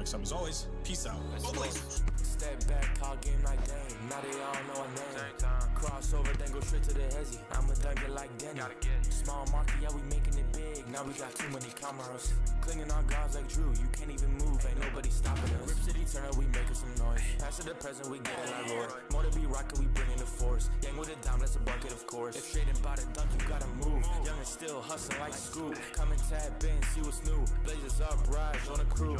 next time. As always, peace out. Go Blazers. Step back, call game like Dame. Now they all know our name. Crossover, then go straight to the hezzy. I'ma dunk it like Deni. Small market, yeah, we making it big. Now we got Toumani Camaras. Clinging on guards like Drew. You can't even move, ain't nobody stopping us. Rip City turn up, we making some noise. Pass to the present, we get it like Roy. More to be rockin', we bringing the force. Gang with a dime, that's a bucket, of course. If Shaedon bought a dunk, you gotta move. Young and still hustling like Scoop. Come and tap in, see what's new. Blazers Uprise on the crew.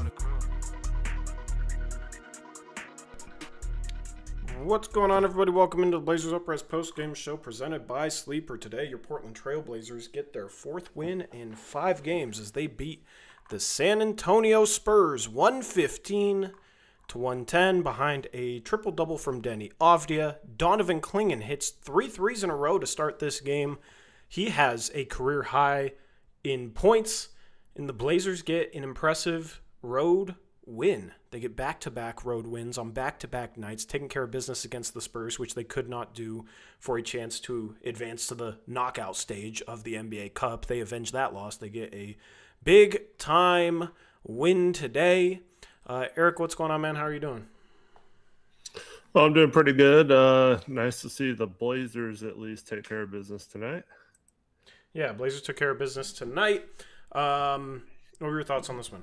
What's going on, everybody? Welcome into the Blazers Uprise postgame show presented by Sleeper. Today, your Portland Trail Blazers get their fourth win in 5 games as they beat the San Antonio Spurs 115-110 behind a triple-double from Deni Avdija. Donovan Clingan hits 3 threes in a row to start this game. He has a career high in points, and the Blazers get an impressive road win. They get back-to-back road wins on back-to-back nights, taking care of business against the Spurs, which they could not do for a chance to advance to the knockout stage of the NBA Cup. They avenge that loss. They get a big-time win today. Eric, what's going on, man? How are you doing? Well, I'm doing pretty good. Nice to see the Blazers at least take care of business tonight. Yeah, Blazers took care of business tonight. What were your thoughts on this one?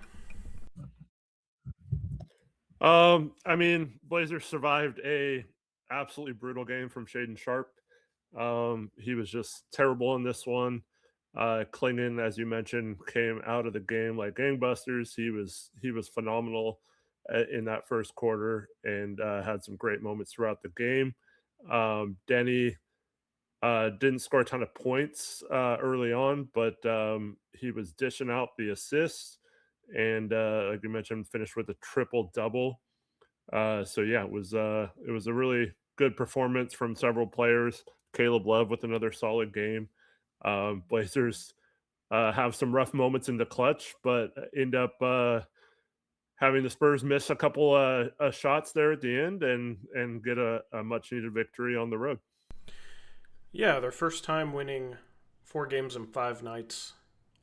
I mean, Blazers survived a absolutely brutal game from Shaedon Sharpe. He was just terrible in this one. Clingan, as you mentioned, came out of the game like gangbusters. He was phenomenal in that first quarter and had some great moments throughout the game. Deni didn't score a ton of points early on, but he was dishing out the assists. And like you mentioned, finished with a triple-double. So yeah, it was a really good performance from several players. Caleb Love with another solid game. Blazers have some rough moments in the clutch, but end up having the Spurs miss a couple shots there at the end and get a much-needed victory on the road. Yeah, their first time winning 4 games in 5 nights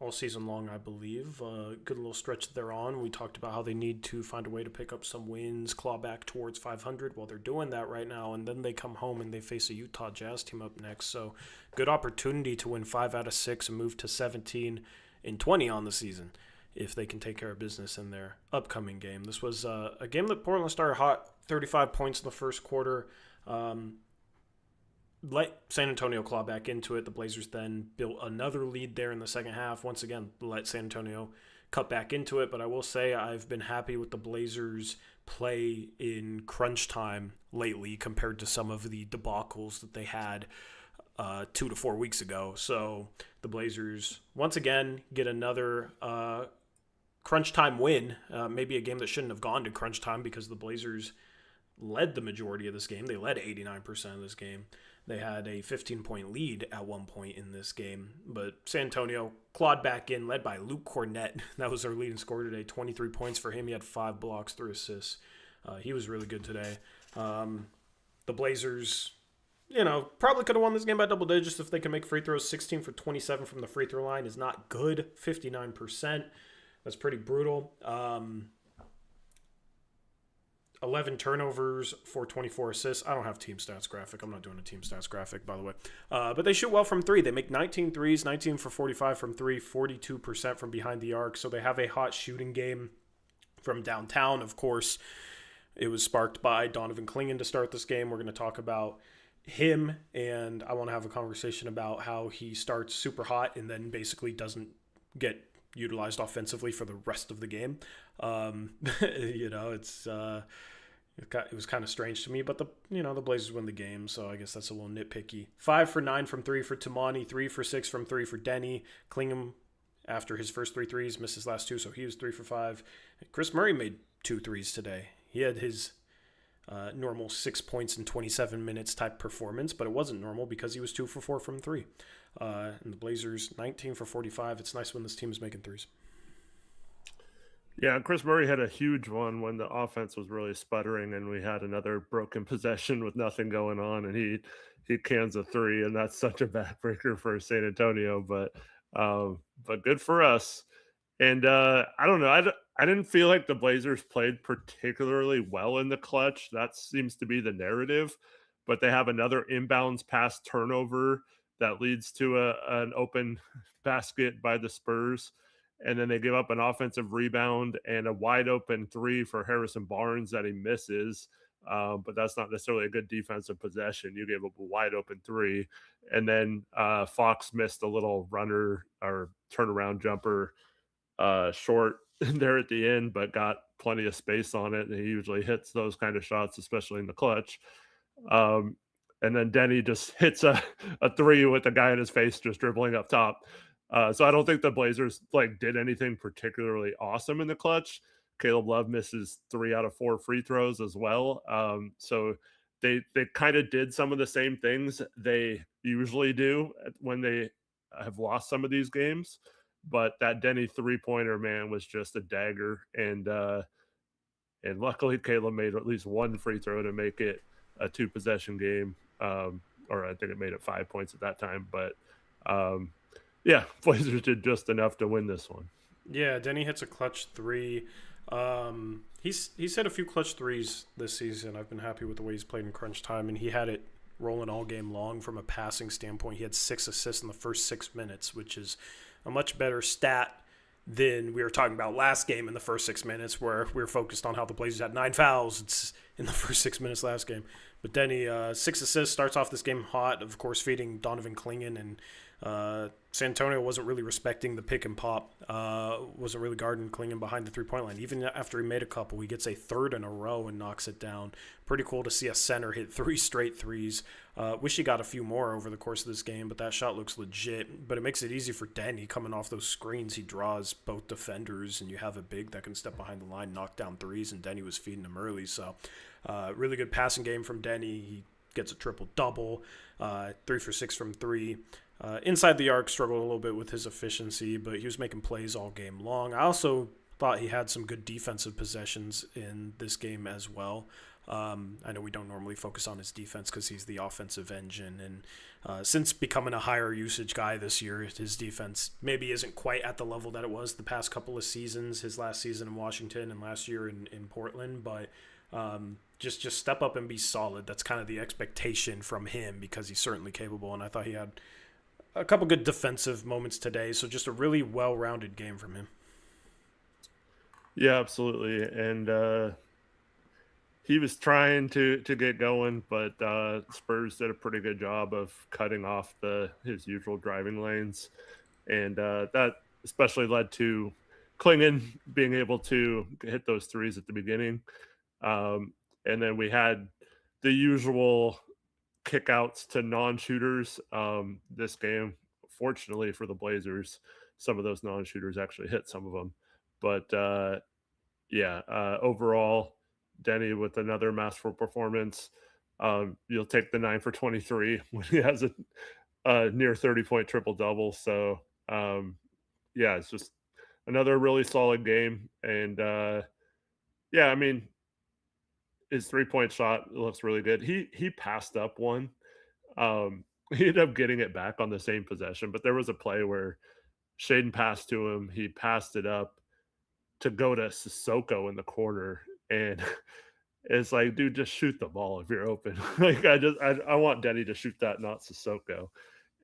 all season long, I believe. Good little stretch that they're on. We talked about how they need to find a way to pick up some wins, claw back towards 500. Well, they're doing that right now, and then they come home and they face a Utah Jazz team up next. So good opportunity to win 5 out of 6 and move to 17-20 on the season if they can take care of business in their upcoming game. This was a game that Portland started hot, 35 points in the first quarter. Let San Antonio claw back into it. The Blazers then built another lead there in the second half. Once again, let San Antonio cut back into it. But I will say I've been happy with the Blazers' play in crunch time lately compared to some of the debacles that they had 2 to 4 weeks ago. So the Blazers, once again, get another crunch time win. Maybe a game that shouldn't have gone to crunch time because the Blazers led the majority of this game. They led 89% of this game. They had a 15-point lead at one point in this game. But San Antonio clawed back in, led by Luke Cornett. That was their leading scorer today. 23 points for him. He had 5 blocks, 3 assists. He was really good today. The Blazers, probably could have won this game by double digits if they could make free throws. 16 for 27 from the free throw line is not good. 59%. That's pretty brutal. 11 turnovers for 24 assists. I don't have team stats graphic. I'm not doing a team stats graphic, by the way. But they shoot well from 3. They make 19 threes, 19 for 45 from 3, 42% from behind the arc. So they have a hot shooting game from downtown. Of course, it was sparked by Donovan Clingan to start this game. We're going to talk about him, and I want to have a conversation about how he starts super hot and then basically doesn't get utilized offensively for the rest of the game. It was kind of strange to me, but the Blazers win the game, so I guess that's a little nitpicky. 5 for 9 from 3 for Toumani, 3 for 6 from 3 for Deni. Clingan, after his first 3 threes, missed his last 2, so he was 3 for 5. Chris Murray made 2 threes today. He had his normal 6 points in 27 minutes type performance, but it wasn't normal because he was 2 for 4 from 3. And the Blazers 19 for 45. It's nice when this team is making threes. Yeah, Chris Murray had a huge one when the offense was really sputtering and we had another broken possession with nothing going on, and he cans a 3, and that's such a backbreaker for San Antonio, but good for us. And I don't know, I didn't feel like the Blazers played particularly well in the clutch. That seems to be the narrative, but they have another inbounds pass turnover that leads to an open basket by the Spurs. And then they give up an offensive rebound and a wide open three for Harrison Barnes that he misses. But that's not necessarily a good defensive possession. You gave up a wide open three. And then Fox missed a little runner or turnaround jumper short there at the end, but got plenty of space on it. And he usually hits those kind of shots, especially in the clutch. Um, and then Deni just hits a three with the guy in his face just dribbling up top. So I don't think the Blazers like did anything particularly awesome in the clutch. Caleb Love misses 3 out of 4 free throws as well. So they kind of did some of the same things they usually do when they have lost some of these games. But that Deni 3-pointer, man, was just a dagger. And luckily Caleb made at least one free throw to make it a 2-possession game. Or I think it made it 5 points at that time. But yeah, Blazers did just enough to win this one. Yeah, Deni hits a clutch 3. He's hit a few clutch 3s this season. I've been happy with the way he's played in crunch time, and he had it rolling all game long from a passing standpoint. He had 6 assists in the first 6 minutes, which is a much better stat than we were talking about last game in the first 6 minutes, where we were focused on how the Blazers had 9 fouls. It's in the first 6 minutes last game. But Deni, 6 assists, starts off this game hot, of course, feeding Donovan Clingan, and San Antonio wasn't really respecting the pick and pop, wasn't really guarding Clingan behind the three-point line. Even after he made a couple, he gets a third in a row and knocks it down. Pretty cool to see a center hit 3 straight threes. Wish he got a few more over the course of this game, but that shot looks legit. But it makes it easy for Deni coming off those screens. He draws both defenders, and you have a big that can step behind the line, knock down threes, and Deni was feeding him early. So really good passing game from Deni. He gets a triple-double, 3 for 6 from 3. Inside the arc, struggled a little bit with his efficiency, but he was making plays all game long. I also thought he had some good defensive possessions in this game as well. I know we don't normally focus on his defense because he's the offensive engine, and since becoming a higher usage guy this year, his defense maybe isn't quite at the level that it was the past couple of seasons, his last season in Washington and last year in Portland, but just step up and be solid. That's kind of the expectation from him because he's certainly capable, and I thought he had a couple good defensive moments today, so just a really well-rounded game from him. Yeah, absolutely. And he was trying to get going, but Spurs did a pretty good job of cutting off his usual driving lanes. And that especially led to Clingan being able to hit those threes at the beginning. And then we had the usual kickouts to non-shooters this game. Fortunately for the Blazers, some of those non-shooters actually hit some of them. But overall, Deni with another masterful performance. You'll take the 9 for 23 when he has a near 30-point triple-double. So it's just another really solid game. And I mean, his 3-point shot looks really good. He passed up one. He ended up getting it back on the same possession, but there was a play where Shaedon passed to him. He passed it up to go to Sissoko in the corner, and it's like, dude, just shoot the ball if you're open. Like I want Deni to shoot that, not Sissoko.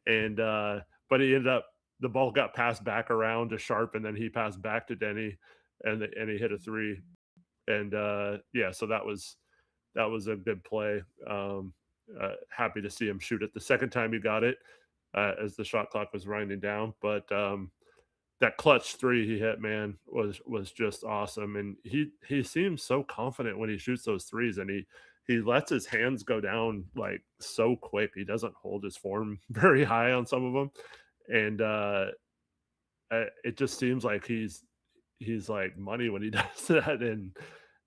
And but he ended up, the ball got passed back around to Sharpe, and then he passed back to Deni, and he hit a 3. And so that was a good play. Happy to see him shoot it the second time he got it as the shot clock was winding down. But that clutch 3 he hit, man, was just awesome. And he seems so confident when he shoots those threes, and he lets his hands go down like so quick. He doesn't hold his form very high on some of them, and it just seems like he's like money when he does that.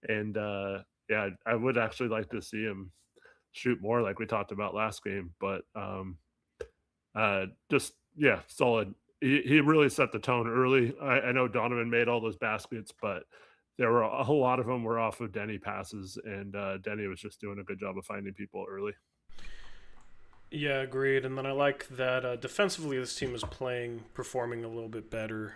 And I would actually like to see him shoot more like we talked about last game. But solid. He really set the tone early. I know Donovan made all those baskets, but there were a whole lot of them were off of Deni passes, and Deni was just doing a good job of finding people early. Yeah, agreed. And then I like that defensively this team is performing a little bit better.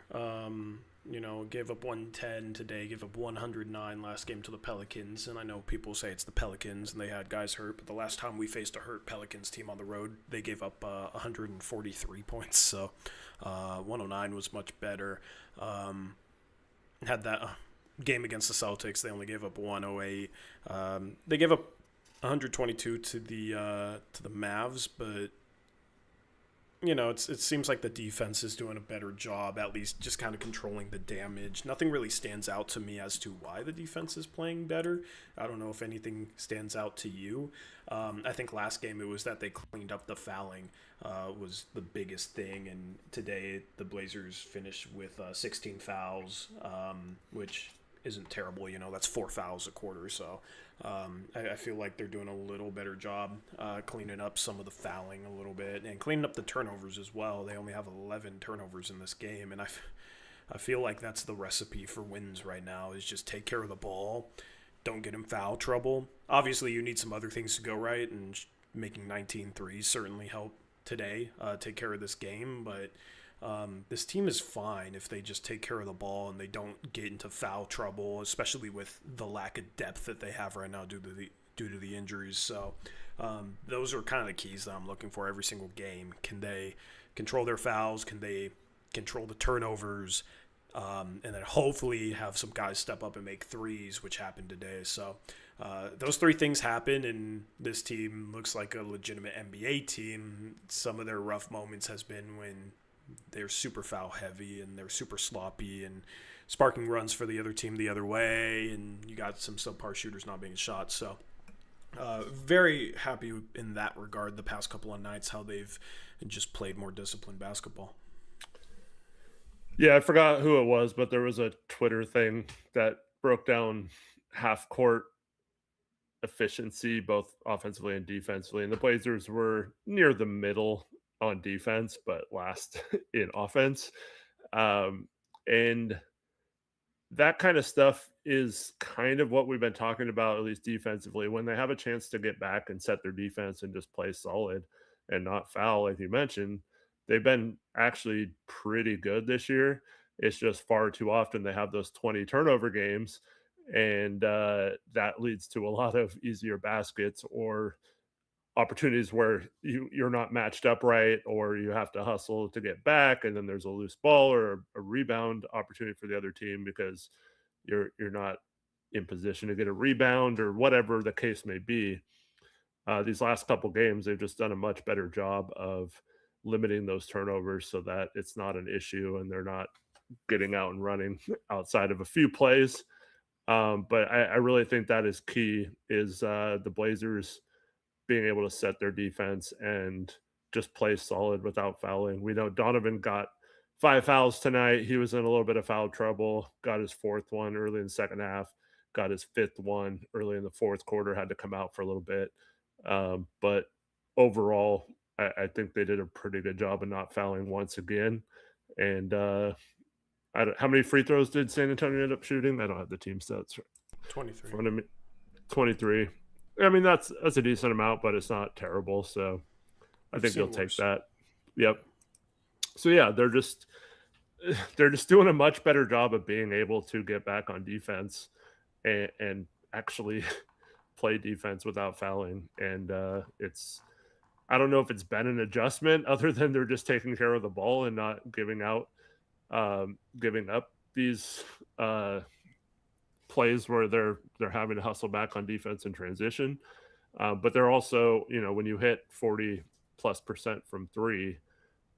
gave up 110 today, gave up 109 last game to the Pelicans. And I know people say it's the Pelicans and they had guys hurt, but the last time we faced a hurt Pelicans team on the road, they gave up 143 points. So 109 was much better. Had that game against the Celtics, they only gave up 108. They gave up 122 to the Mavs, but it seems like the defense is doing a better job, at least just kind of controlling the damage. Nothing really stands out to me as to why the defense is playing better. I don't know if anything stands out to you. I think last game it was that they cleaned up the fouling was the biggest thing, and today the Blazers finished with 16 fouls, which isn't terrible. That's 4 fouls a quarter, so I feel like they're doing a little better job cleaning up some of the fouling a little bit and cleaning up the turnovers as well. They only have 11 turnovers in this game, and I feel like that's the recipe for wins right now, is just take care of the ball, don't get in foul trouble. Obviously, you need some other things to go right, and making 19 threes certainly helped today take care of this game, but this team is fine if they just take care of the ball and they don't get into foul trouble, especially with the lack of depth that they have right now due to the injuries. So those are kind of the keys that I'm looking for every single game. Can they control their fouls? Can they control the turnovers? And then hopefully have some guys step up and make threes, which happened today. So those 3 things happen, and this team looks like a legitimate NBA team. Some of their rough moments has been when they're super foul heavy and they're super sloppy and sparking runs for the other team the other way, and you got some subpar shooters not being shot. So very happy in that regard the past couple of nights, how they've just played more disciplined basketball. Yeah, I forgot who it was, but there was a Twitter thing that broke down half court efficiency, both offensively and defensively, and the Blazers were near the middle on defense, but last in offense. And that kind of stuff is kind of what we've been talking about, at least defensively. When they have a chance to get back and set their defense and just play solid and not foul, like you mentioned, they've been actually pretty good this year. It's just far too often they have those 20 turnover games, and that leads to a lot of easier baskets or opportunities where you're not matched up right, or you have to hustle to get back, and then there's a loose ball or a rebound opportunity for the other team because you're not in position to get a rebound or whatever the case may be. These last couple games, they've just done a much better job of limiting those turnovers so that it's not an issue and they're not getting out and running outside of a few plays. But I really think that is key, is the Blazers being able to set their defense and just play solid without fouling. We know Donovan got 5 fouls tonight. He was in a little bit of foul trouble, got his 4th one early in the second half, got his 5th one early in the 4th quarter, had to come out for a little bit. But overall, I think they did a pretty good job of not fouling once again. And how many free throws did San Antonio end up shooting? I don't have the team stats. 23. In front of me. 23. I mean, that's a decent amount, but it's not terrible. So I think they'll take that. Yep. So yeah, they're just doing a much better job of being able to get back on defense and actually play defense without fouling. And I don't know if it's been an adjustment other than they're just taking care of the ball and not giving up these plays where they're having to hustle back on defense and transition. But they're also, when you hit 40+% from 3,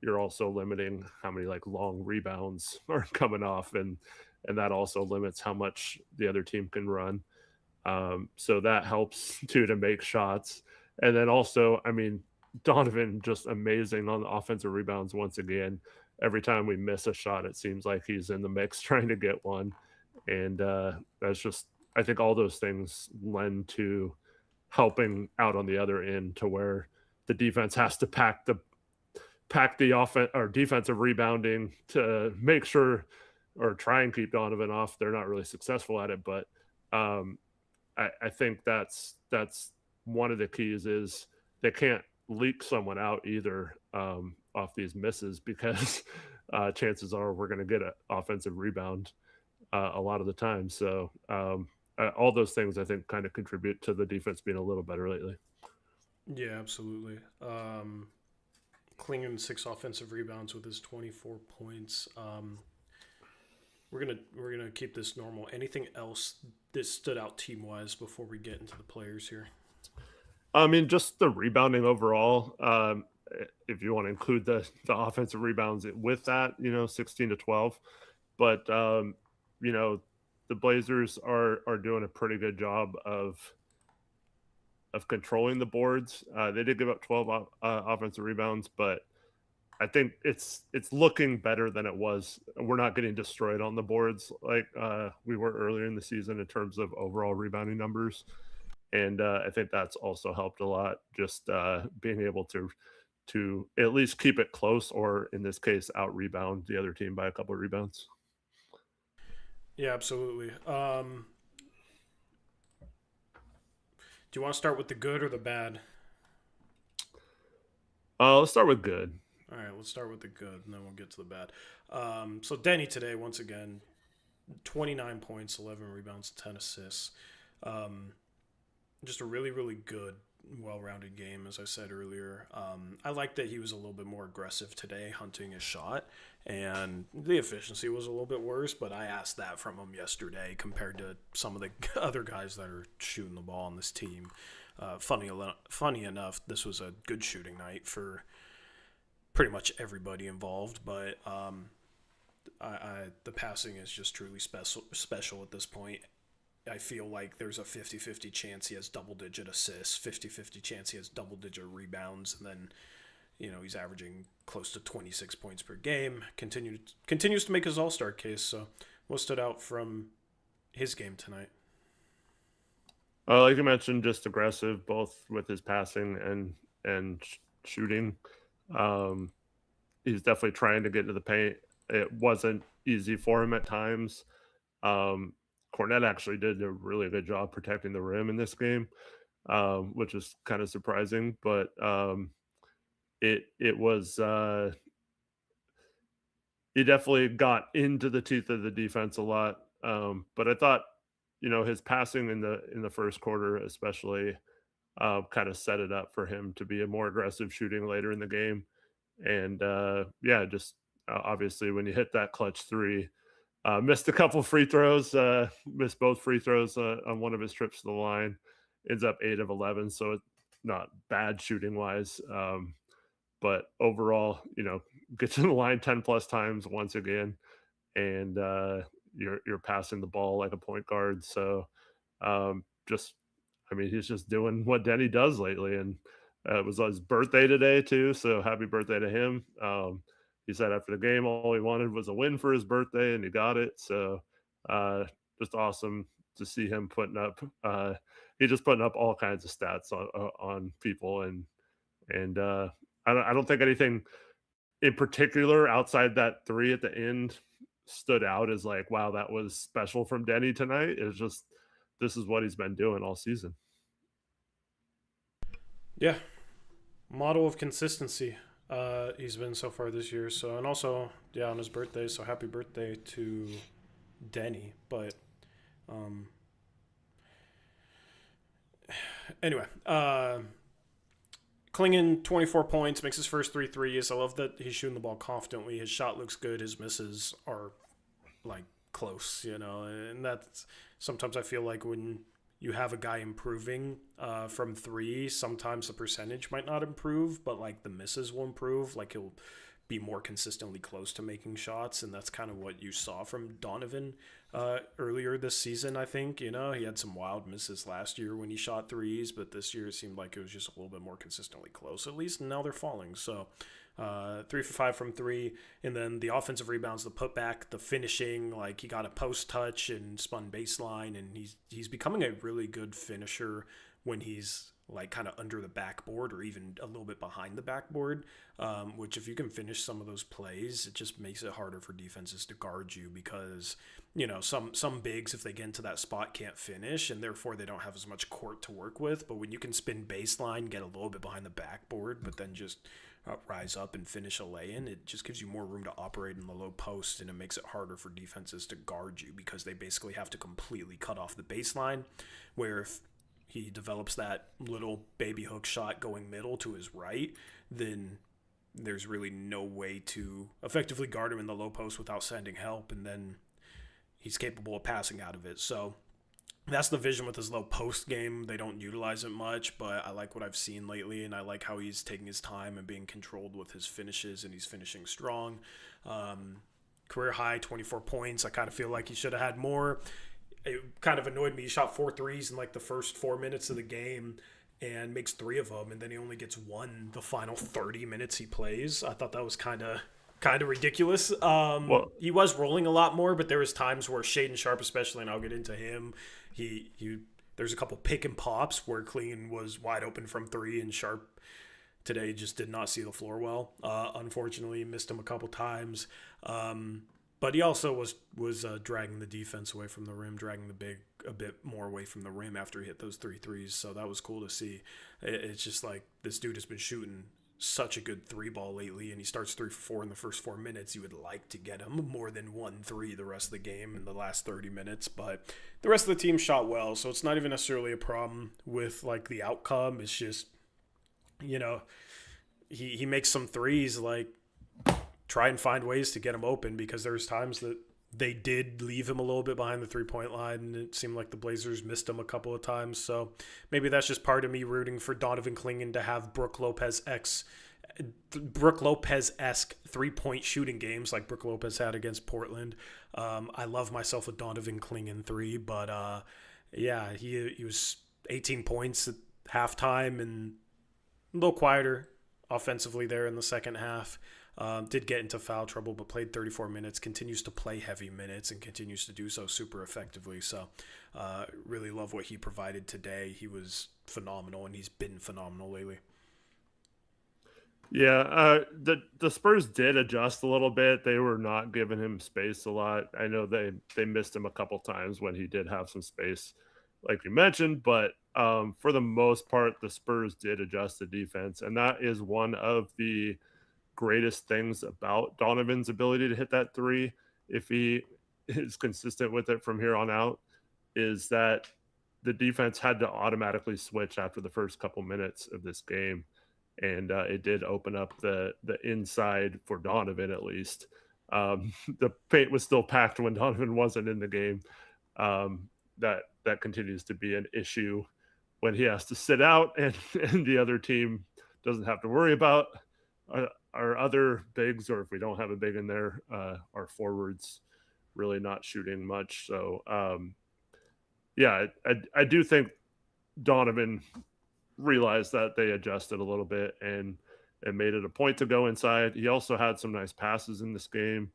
you're also limiting how many long rebounds are coming off, and that also limits how much the other team can run. So that helps too, to make shots. And then also, I mean, Donovan just amazing on the offensive rebounds once again. Every time we miss a shot, it seems like he's in the mix trying to get one. And that's just, I think all those things lend to helping out on the other end, to where the defense has to pack the offense or defensive rebounding to make sure, or try and keep Donovan off. They're not really successful at it, but I think that's one of the keys, is they can't leak someone out either off these misses, because chances are we're going to get an offensive rebound a lot of the time. So all those things I think kind of contribute to the defense being a little better lately. Yeah, absolutely. Clingan 6 offensive rebounds with his 24 points. We're gonna keep this normal. Anything else that stood out team wise before we get into the players here? I mean, just the rebounding overall. If you want to include the offensive rebounds with that, 16 to 12. But the Blazers are doing a pretty good job of controlling the boards. They did give up 12 offensive rebounds, but I think it's looking better than it was. We're not getting destroyed on the boards like we were earlier in the season in terms of overall rebounding numbers. And I think that's also helped a lot, just being able to at least keep it close, or in this case, out rebound the other team by a couple of rebounds. Yeah, absolutely. Do you want to start with the good or the bad? Let's start with good. All right, let's start with the good, and then we'll get to the bad. So Deni today, once again, 29 points, 11 rebounds, 10 assists. Just a really, really good, well-rounded game, as I said earlier. I like that he was a little bit more aggressive today, hunting his shot, and the efficiency was a little bit worse, but I asked that from him yesterday compared to some of the other guys that are shooting the ball on this team. Funny enough, this was a good shooting night for pretty much everybody involved, but the passing is just truly special at this point. I feel like there's a 50-50 chance he has double-digit assists, 50-50 chance he has double-digit rebounds, and then, he's averaging close to 26 points per game. Continues to make his all-star case. So, what stood out from his game tonight? Like you mentioned, just aggressive, both with his passing and shooting. He's definitely trying to get to the paint. It wasn't easy for him at times. Cornette actually did a really good job protecting the rim in this game, which is kind of surprising. But it was he definitely got into the teeth of the defense a lot. But I thought, his passing in the first quarter especially kind of set it up for him to be a more aggressive shooting later in the game. And just obviously when you hit that clutch three. Missed a couple free throws, missed both free throws on one of his trips to the line. Ends up 8 of 11, so it's not bad shooting wise. But overall, get to the line 10 plus times once again, and you're passing the ball like a point guard. So he's just doing what Deni does lately, and it was his birthday today too. So happy birthday to him. He said after the game, all he wanted was a win for his birthday, and he got it. So just awesome to see him putting up. He's just putting up all kinds of stats on people, and I don't think anything in particular outside that three at the end stood out as like, wow, that was special from Deni tonight. It's just this is what he's been doing all season. Yeah, model of consistency. He's been so far this year. So, and also, on his birthday. So happy birthday to Deni. But, anyway, Clingan 24 points, makes his first 3 threes. I love that he's shooting the ball confidently. His shot looks good. His misses are like close, and that's sometimes I feel like when you have a guy improving from 3, sometimes the percentage might not improve, but like the misses will improve. Like he'll be more consistently close to making shots, and that's kind of what you saw from Donovan earlier this season, I think. He had some wild misses last year when he shot 3s, but this year it seemed like it was just a little bit more consistently close, at least, and now they're falling. So 3 for 5 from 3, and then the offensive rebounds, the putback, the finishing, like he got a post touch and spun baseline, and he's becoming a really good finisher when he's like kind of under the backboard or even a little bit behind the backboard, which if you can finish some of those plays, it just makes it harder for defenses to guard you because, some bigs, if they get into that spot, can't finish, and therefore they don't have as much court to work with. But when you can spin baseline, get a little bit behind the backboard, but then just rise up and finish a lay-in. It just gives you more room to operate in the low post, and it makes it harder for defenses to guard you because they basically have to completely cut off the baseline, where if he develops that little baby hook shot going middle to his right, then there's really no way to effectively guard him in the low post without sending help, and then he's capable of passing out of it. So that's the vision with his low post game. They don't utilize it much, but I like what I've seen lately, and I like how he's taking his time and being controlled with his finishes, and he's finishing strong. Career high, 24 points. I kind of feel like he should have had more. It kind of annoyed me. He shot 4 threes in like the first 4 minutes of the game and makes 3 of them, and then he only gets 1 the final 30 minutes he plays. I thought that was kind of ridiculous. He was rolling a lot more, but there was times where Shaedon Sharpe especially, and I'll get into him, there's a couple pick and pops where Clingan was wide open from 3, and Sharpe today just did not see the floor well. Unfortunately, missed him a couple times. But he also was dragging the defense away from the rim, dragging the big a bit more away from the rim after he hit those 3 threes. So that was cool to see. It's just like this dude has been shooting such a good 3-ball lately, and he starts 3 for 4 in the first 4 minutes. You would like to get him more than 1 3 the rest of the game in the last 30 minutes, but the rest of the team shot well, so it's not even necessarily a problem with like the outcome. It's just, you know, he makes some threes, like try and find ways to get him open, because there's times that they did leave him a little bit behind the 3-point line, and it seemed like the Blazers missed him a couple of times. So maybe that's just part of me rooting for Donovan Clingan to have Brook Lopez-esque 3-point shooting games like Brook Lopez had against Portland. I love myself a Donovan Clingan 3, but yeah, he was 18 points at halftime and a little quieter offensively there in the second half. Did get into foul trouble, but played 34 minutes, continues to play heavy minutes, and continues to do so super effectively. So really love what he provided today. He was phenomenal, and he's been phenomenal lately. Yeah, the Spurs did adjust a little bit. They were not giving him space a lot. I know they missed him a couple times when he did have some space, like you mentioned, but for the most part, the Spurs did adjust the defense, and that is one of the greatest things about Donovan's ability to hit that 3, if he is consistent with it from here on out, is that the defense had to automatically switch after the first couple minutes of this game, and it did open up the inside for Donovan at least. The paint was still packed when Donovan wasn't in the game. That continues to be an issue when he has to sit out, and the other team doesn't have to worry about our other bigs, or if we don't have a big in there, our forwards really not shooting much. So yeah, I do think Donovan realized that they adjusted a little bit and made it a point to go inside. He also had some nice passes in this game,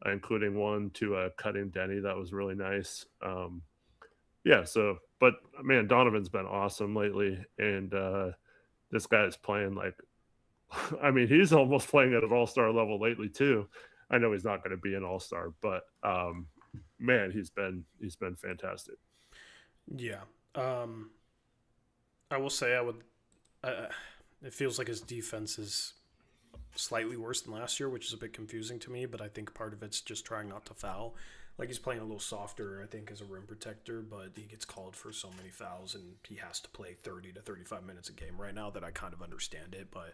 including one to cutting Deni. That was really nice. Yeah, so, but man, Donovan's been awesome lately, and this guy is playing like, I mean, he's almost playing at an all-star level lately too. I know he's not going to be an all-star, but man, he's been fantastic. Yeah. I will say it feels like his defense is slightly worse than last year, which is a bit confusing to me, but I think part of it's just trying not to foul. Like, he's playing a little softer, I think, as a rim protector, but he gets called for so many fouls, and he has to play 30 to 35 minutes a game right now that I kind of understand it. But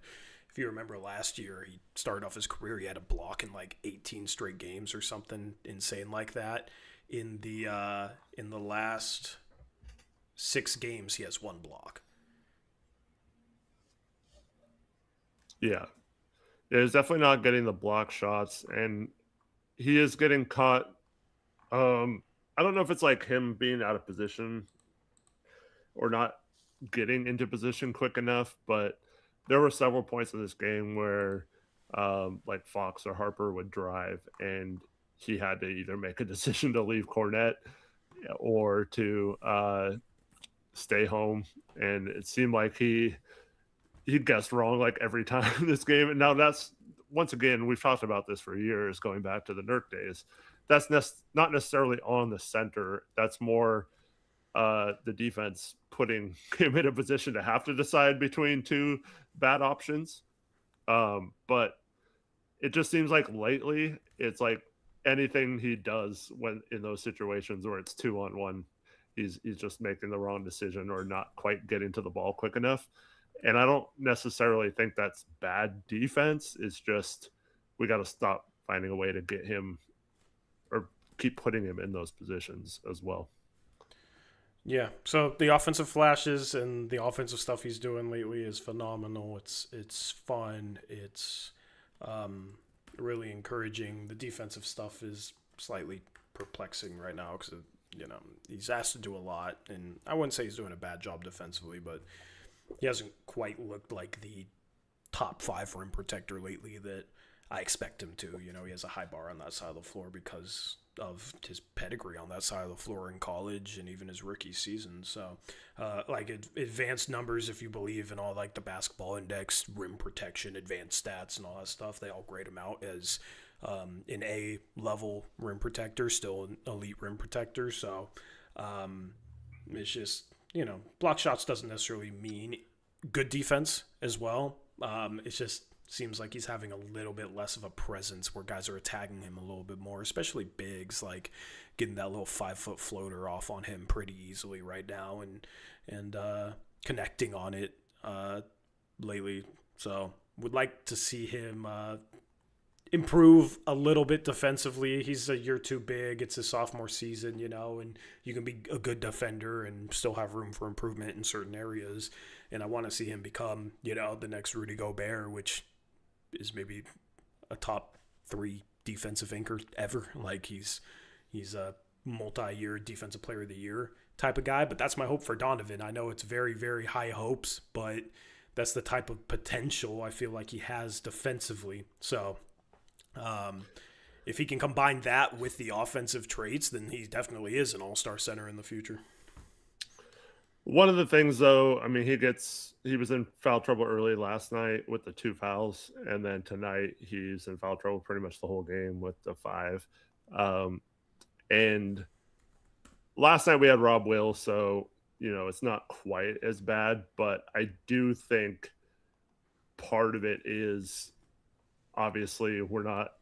if you remember last year, he started off his career, he had a block in like 18 straight games or something insane like that. In the last 6 games, he has 1 block. Yeah. He's definitely not getting the block shots, and he is getting caught. I don't know if it's like him being out of position or not getting into position quick enough, but there were several points in this game where like Fox or Harper would drive, and he had to either make a decision to leave Cornet or to stay home, and it seemed like he guessed wrong like every time in this game. And now that's, once again, we've talked about this for years, going back to the Nurk days. That's not necessarily on the center. That's more the defense putting him in a position to have to decide between 2 bad options. But it just seems like lately it's like anything he does when in those situations where it's 2-on-1, he's just making the wrong decision or not quite getting to the ball quick enough. And I don't necessarily think that's bad defense. It's just we got to stop finding a way to get him or keep putting him in those positions as well. Yeah, so the offensive flashes and the offensive stuff he's doing lately is phenomenal. It's fun. It's really encouraging. The defensive stuff is slightly perplexing right now because he's asked to do a lot, and I wouldn't say he's doing a bad job defensively, but he hasn't quite looked like the top 5 rim protector lately that I expect him to. He has a high bar on that side of the floor because of his pedigree on that side of the floor in college and even his rookie season. So, advanced numbers, if you believe in all like the basketball index, rim protection, advanced stats, and all that stuff, they all grade him out as an A level rim protector, still an elite rim protector. So, it's just block shots doesn't necessarily mean good defense as well. It just seems like he's having a little bit less of a presence where guys are attacking him a little bit more, especially bigs, like getting that little 5-foot floater off on him pretty easily right now and connecting on it lately. So would like to see him improve a little bit defensively. He's a year too big. It's his sophomore season, and you can be a good defender and still have room for improvement in certain areas. And I want to see him become, the next Rudy Gobert, which is maybe a top 3 defensive anchor ever. Like he's a multi-year defensive player of the year type of guy, but that's my hope for Donovan. I know it's very, very high hopes, but that's the type of potential I feel like he has defensively. So, if he can combine that with the offensive traits, then he definitely is an all-star center in the future. One of the things, though, I mean, he was in foul trouble early last night with the 2 fouls, and then tonight he's in foul trouble pretty much the whole game with the 5. And last night we had Rob Will, so it's not quite as bad, but I do think part of it is obviously we're not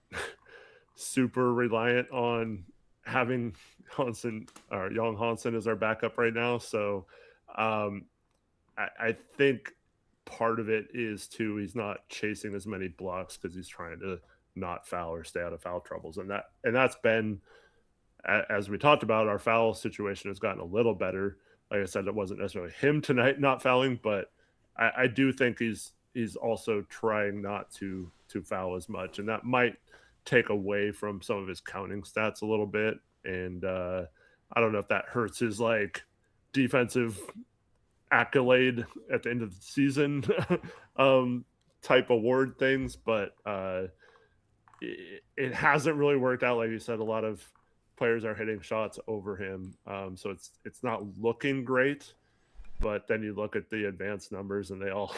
super reliant on having Hansen or Young Hansen as our backup right now. So I think part of it is too, he's not chasing as many blocks because he's trying to not foul or stay out of foul troubles. And that's been, as we talked about, our foul situation has gotten a little better. Like I said, it wasn't necessarily him tonight not fouling, but I do think he's also trying not to foul as much, and that might take away from some of his counting stats a little bit. And I don't know if that hurts his like defensive accolade at the end of the season type award things, but it hasn't really worked out. Like you said, a lot of players are hitting shots over him, so it's not looking great. But then you look at the advanced numbers, and they all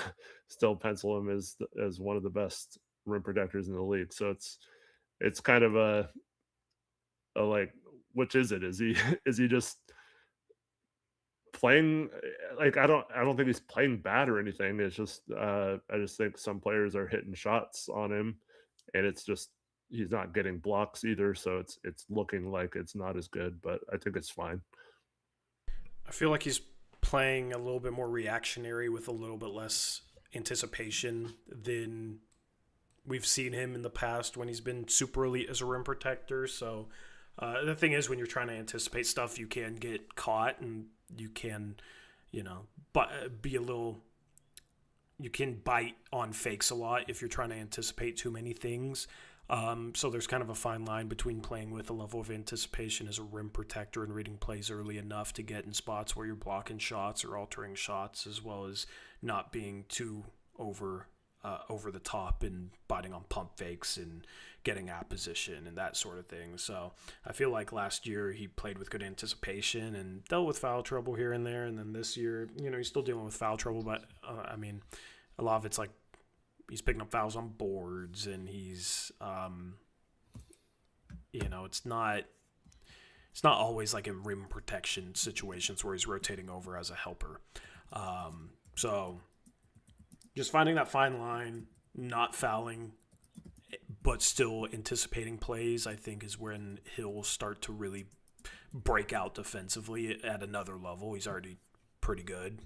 still pencil him as one of the best rim protectors in the league. So it's kind of a like, which is it? Is he just playing like I don't think he's playing bad or anything. It's just I just think some players are hitting shots on him, and it's just he's not getting blocks either. So it's looking like it's not as good, but I think it's fine. I feel like he's playing a little bit more reactionary with a little bit less anticipation than we've seen him in the past when he's been super elite as a rim protector. So the thing is, when you're trying to anticipate stuff, you can get caught, and you can, you can bite on fakes a lot if you're trying to anticipate too many things. So there's kind of a fine line between playing with a level of anticipation as a rim protector and reading plays early enough to get in spots where you're blocking shots or altering shots, as well as not being too over the top and biting on pump fakes and getting at position and that sort of thing. So I feel like last year he played with good anticipation and dealt with foul trouble here and there. And then this year, he's still dealing with foul trouble, but a lot of it's like he's picking up fouls on boards, and he's, it's not always like in rim protection situations where he's rotating over as a helper. So just finding that fine line, not fouling, but still anticipating plays, I think is when he'll start to really break out defensively at another level. He's already pretty good,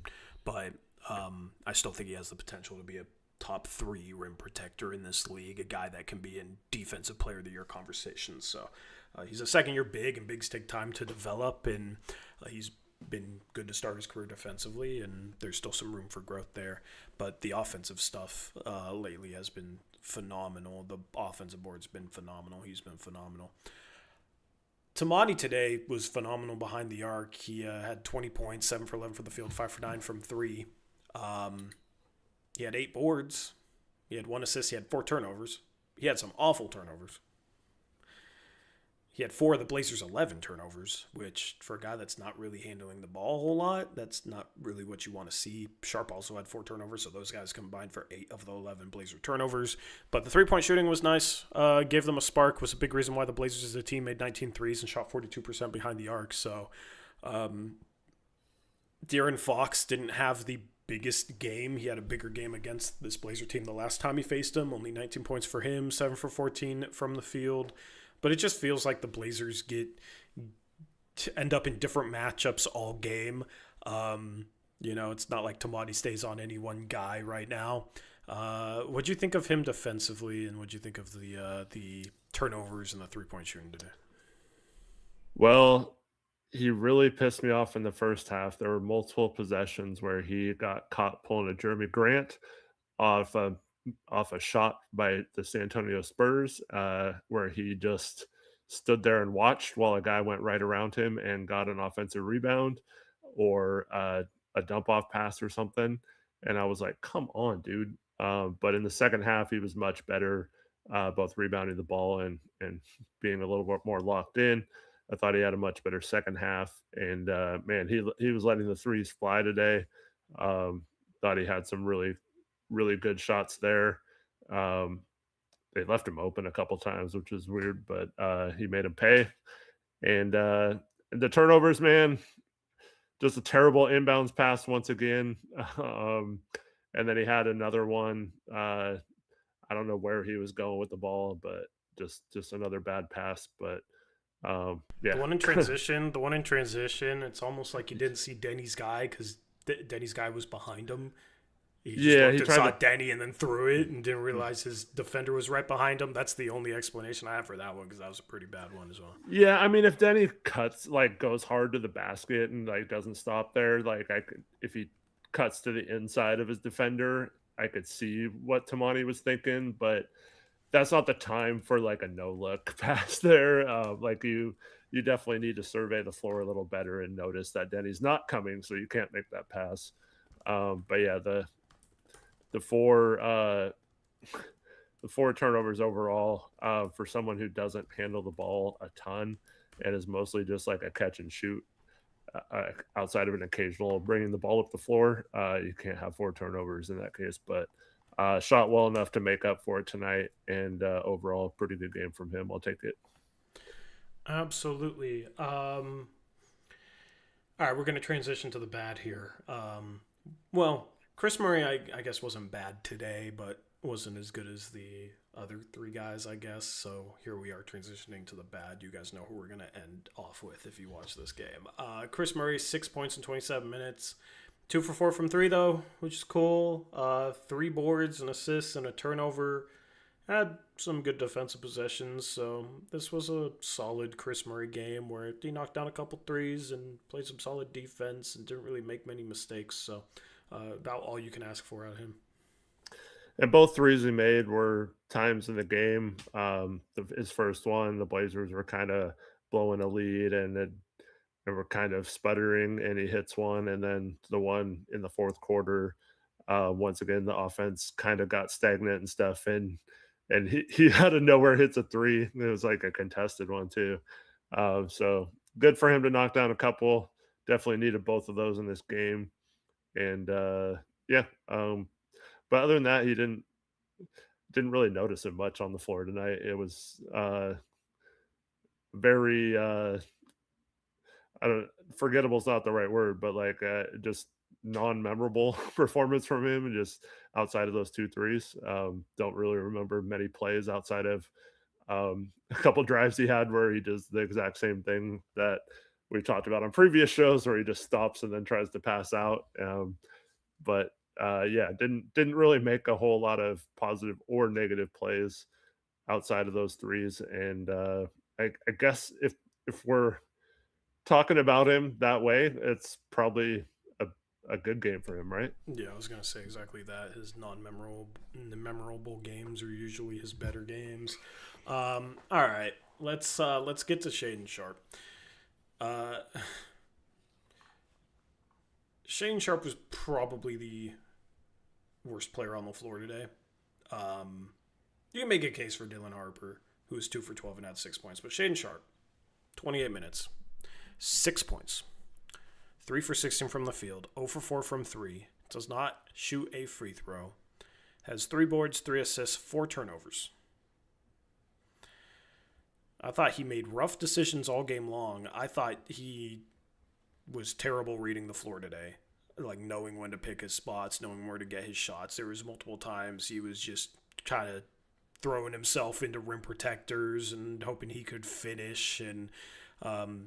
but I still think he has the potential to be a top 3 rim protector in this league, a guy that can be in defensive player of the year conversations. So he's a second-year big, and bigs take time to develop, and he's been good to start his career defensively, and there's still some room for growth there. But the offensive stuff lately has been phenomenal. The offensive board's been phenomenal. He's been phenomenal. Toumani today was phenomenal behind the arc. He had 20 points, 7 for 11 for the field, 5 for 9 from 3. He had 8 boards. He had 1 assist. He had 4 turnovers. He had some awful turnovers. He had 4 of the Blazers' 11 turnovers, which for a guy that's not really handling the ball a whole lot, that's not really what you want to see. Sharpe also had 4 turnovers, so those guys combined for 8 of the 11 Blazer turnovers. But the three-point shooting was nice. Gave them a spark. Was a big reason why the Blazers as a team made 19 threes and shot 42% behind the arc. So De'Aaron Fox didn't have the biggest game. He had a bigger game against this Blazer team the last time he faced them. Only 19 points for him, 7 for 14 from the field. But it just feels like the Blazers end up in different matchups all game. It's not like Toumani stays on any one guy right now. What'd you think of him defensively, and what'd you think of the turnovers and the three-point shooting today? Well, he really pissed me off in the first half. There were multiple possessions where he got caught pulling a Jeremy Grant off a shot by the San Antonio Spurs, where he just stood there and watched while a guy went right around him and got an offensive rebound or a dump off pass or something. And I was like, come on, dude. But in the second half, he was much better, both rebounding the ball and being a little bit more locked in. I thought he had a much better second half. And man, he was letting the threes fly today. Thought he had some really good shots there. They left him open a couple times, which is weird, but he made him pay. And the turnovers, man, just a terrible inbounds pass once again. And then he had another one. I don't know where he was going with the ball, but just another bad pass. But yeah, the one in transition, it's almost like you didn't see Deni's guy because Deni's guy was behind him. He saw Deni and then threw it and didn't realize his defender was right behind him. That's the only explanation I have for that one, because that was a pretty bad one as well. Yeah, I mean, if Deni goes hard to the basket and doesn't stop there, if he cuts to the inside of his defender, I could see what Toumani was thinking, but that's not the time for a no look pass there. You definitely need to survey the floor a little better and notice that Deni's not coming, so you can't make that pass. But yeah, the four turnovers overall, for someone who doesn't handle the ball a ton and is mostly just like a catch and shoot, outside of an occasional bringing the ball up the floor, you can't have 4 turnovers in that case. But shot well enough to make up for it tonight, and overall, pretty good game from him. I'll take it. Absolutely. All right, we're going to transition to the bad here. Well, Chris Murray, I guess, wasn't bad today, but wasn't as good as the other 3 guys, I guess. So here we are transitioning to the bad. You guys know who we're going to end off with if you watch this game. Chris Murray, 6 points in 27 minutes. 2 for 4 from 3, though, which is cool. 3 boards, an assist, and a turnover. Had some good defensive possessions, so this was a solid Chris Murray game where he knocked down a couple threes and played some solid defense and didn't really make many mistakes. So about all you can ask for out of him. And both threes he made were times in the game. His first one, the Blazers were kind of blowing a lead and they were kind of sputtering, and he hits one. And then the one in the fourth quarter, once again, the offense kind of got stagnant and stuff. And he out of nowhere hits a 3. It was like a contested one too. So good for him to knock down a couple. Definitely needed both of those in this game. And but other than that, he didn't really notice him much on the floor tonight. It was very forgettable is not the right word, but just non-memorable performance from him, just outside of those 2 threes. Don't really remember many plays outside of a couple drives he had where he does the exact same thing that we've talked about on previous shows, where he just stops and then tries to pass out. But yeah, didn't really make a whole lot of positive or negative plays outside of those threes. And I guess if we're talking about him that way, it's probably a good game for him, right? Yeah, I was gonna say exactly that. His memorable games are usually his better games. All right, let's get to Shaedon Sharpe. Shaedon Sharpe was probably the worst player on the floor today. You can make a case for Dylan Harper, who was 2 for 12 and had 6 points, but Shaedon Sharpe, 28 minutes, 6 points. 3 for 16 from the field, 0 for 4 from 3, does not shoot a free throw, has 3 boards, 3 assists, 4 turnovers. I thought he made rough decisions all game long. I thought he was terrible reading the floor today, like knowing when to pick his spots, knowing where to get his shots. There was multiple times he was just kind of throwing himself into rim protectors and hoping he could finish, and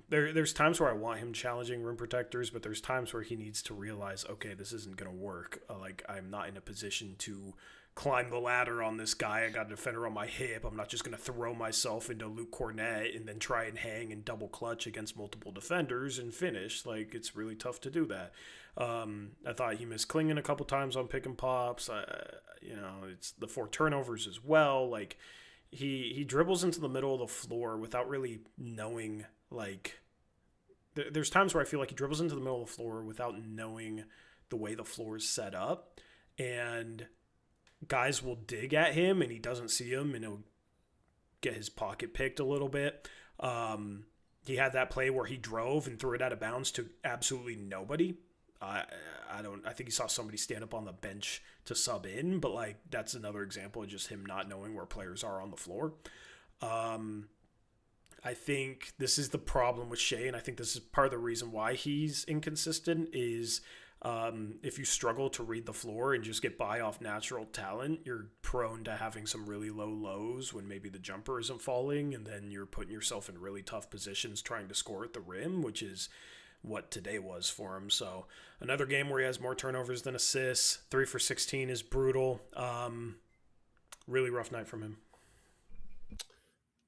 there's times where I want him challenging rim protectors, but there's times where he needs to realize, okay, this isn't going to work. Like, I'm not in a position to climb the ladder on this guy. I got a defender on my hip. I'm not just going to throw myself into Luke Cornett and then try and hang and double clutch against multiple defenders and finish. Like, it's really tough to do that. I thought he missed Clingan a couple times on pick and pops. It's the 4 turnovers as well. Like, he dribbles into the middle of the floor without really knowing, like, there's times where I feel like he dribbles into the middle of the floor without knowing the way the floor is set up, and guys will dig at him and he doesn't see them, and he'll get his pocket picked a little bit. He had that play where he drove and threw it out of bounds to absolutely nobody. I think he saw somebody stand up on the bench to sub in, but like, that's another example of just him not knowing where players are on the floor. I think this is the problem with Shea, and I think this is part of the reason why he's inconsistent is if you struggle to read the floor and just get by off natural talent, you're prone to having some really low lows when maybe the jumper isn't falling, and then you're putting yourself in really tough positions trying to score at the rim, which is what today was for him. So another game where he has more turnovers than assists. 3 for 16 is brutal. Really rough night from him.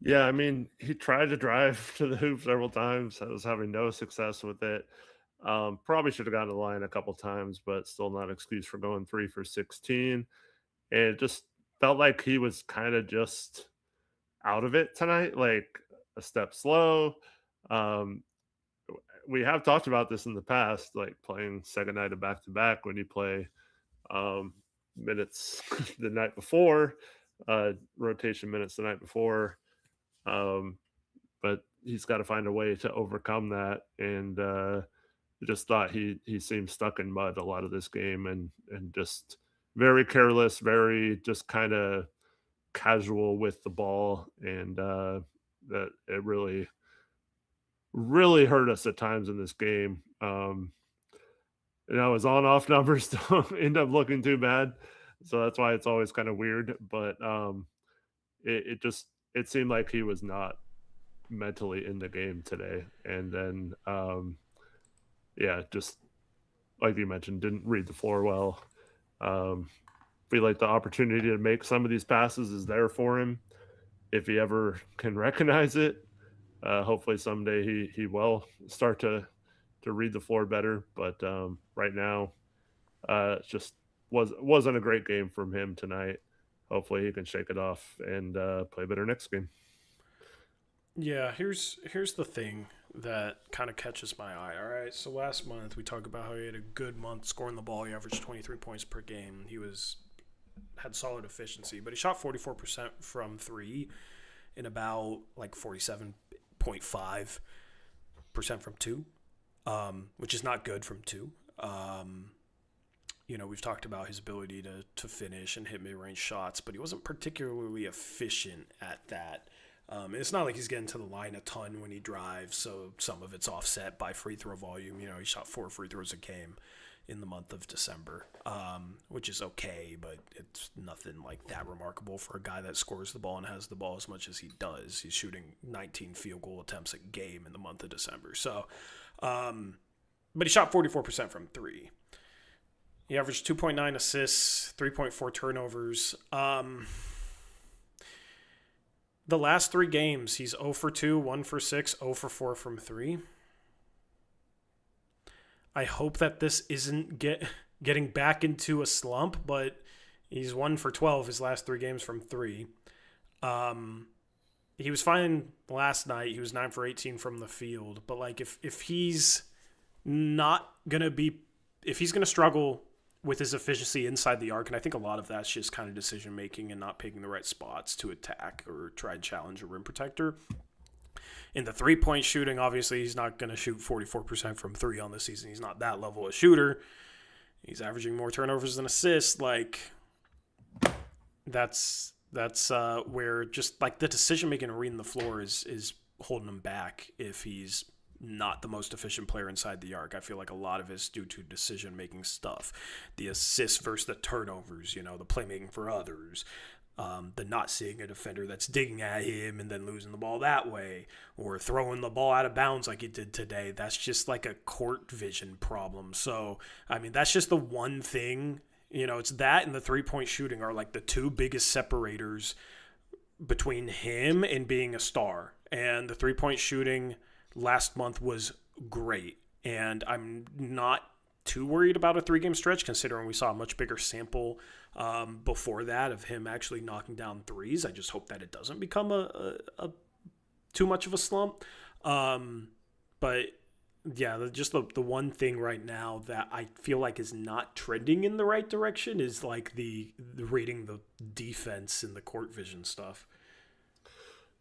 Yeah, I mean, he tried to drive to the hoop several times. I was having no success with it. Probably should have gotten to the line a couple times, but still not an excuse for going 3 for 16. And it just felt like he was kind of just out of it tonight, like a step slow. We have talked about this in the past, like playing second night of back-to-back when you play minutes the night before, rotation minutes the night before. But he's got to find a way to overcome that. And just thought he seemed stuck in mud a lot of this game, and just very careless, very just kind of casual with the ball. And that it really hurt us at times in this game. His on-off numbers don't end up looking too bad, so that's why it's always kind of weird. But it seemed like he was not mentally in the game today. And then just like you mentioned, didn't read the floor well. Feel like the opportunity to make some of these passes is there for him if he ever can recognize it. Hopefully someday he will start to read the floor better. But right now, it just wasn't a great game from him tonight. Hopefully he can shake it off and play better next game. Yeah, here's the thing that kind of catches my eye. All right, so last month we talked about how he had a good month scoring the ball. He averaged 23 points per game. He had solid efficiency, but he shot 44% from 3 and about like 47.5% from 2, which is not good from 2. We've talked about his ability to finish and hit mid-range shots, but he wasn't particularly efficient at that. It's not like he's getting to the line a ton when he drives, so some of it's offset by free throw volume. He shot 4 free throws a game. in the month of December, which is okay, but it's nothing like that remarkable for a guy that scores the ball and has the ball as much as he does. He's shooting 19 field goal attempts a game in the month of December. So, but he shot 44% from three. He averaged 2.9 assists, 3.4 turnovers. The last 3 games, he's 0 for 2, 1 for 6, 0 for 4 from 3. I hope that this isn't getting back into a slump, but he's 1 for 12 his last 3 games from 3. He was fine last night. He was 9 for 18 from the field. But like if he's not going to be, if he's going to struggle with his efficiency inside the arc, and I think a lot of that's just kind of decision making and not picking the right spots to attack or try and challenge a rim protector. In the 3-point shooting, obviously he's not going to shoot 44% from 3 on the season. He's not that level of shooter. He's averaging more turnovers than assists. Like that's where just like the decision making and reading the floor is holding him back if he's not the most efficient player inside the arc. I feel like a lot of it's due to decision-making stuff. The assists versus the turnovers, the playmaking for others, the not seeing a defender that's digging at him and then losing the ball that way, or throwing the ball out of bounds like he did today. That's just like a court vision problem. So, I mean, that's just the one thing. It's that and the 3-point shooting are like the 2 biggest separators between him and being a star. And the 3-point shooting last month was great, and I'm not too worried about a 3-game stretch considering we saw a much bigger sample before that of him actually knocking down threes. I just hope that it doesn't become a too much of a slump. But yeah, just the one thing right now that I feel like is not trending in the right direction is like the reading the defense and the court vision stuff.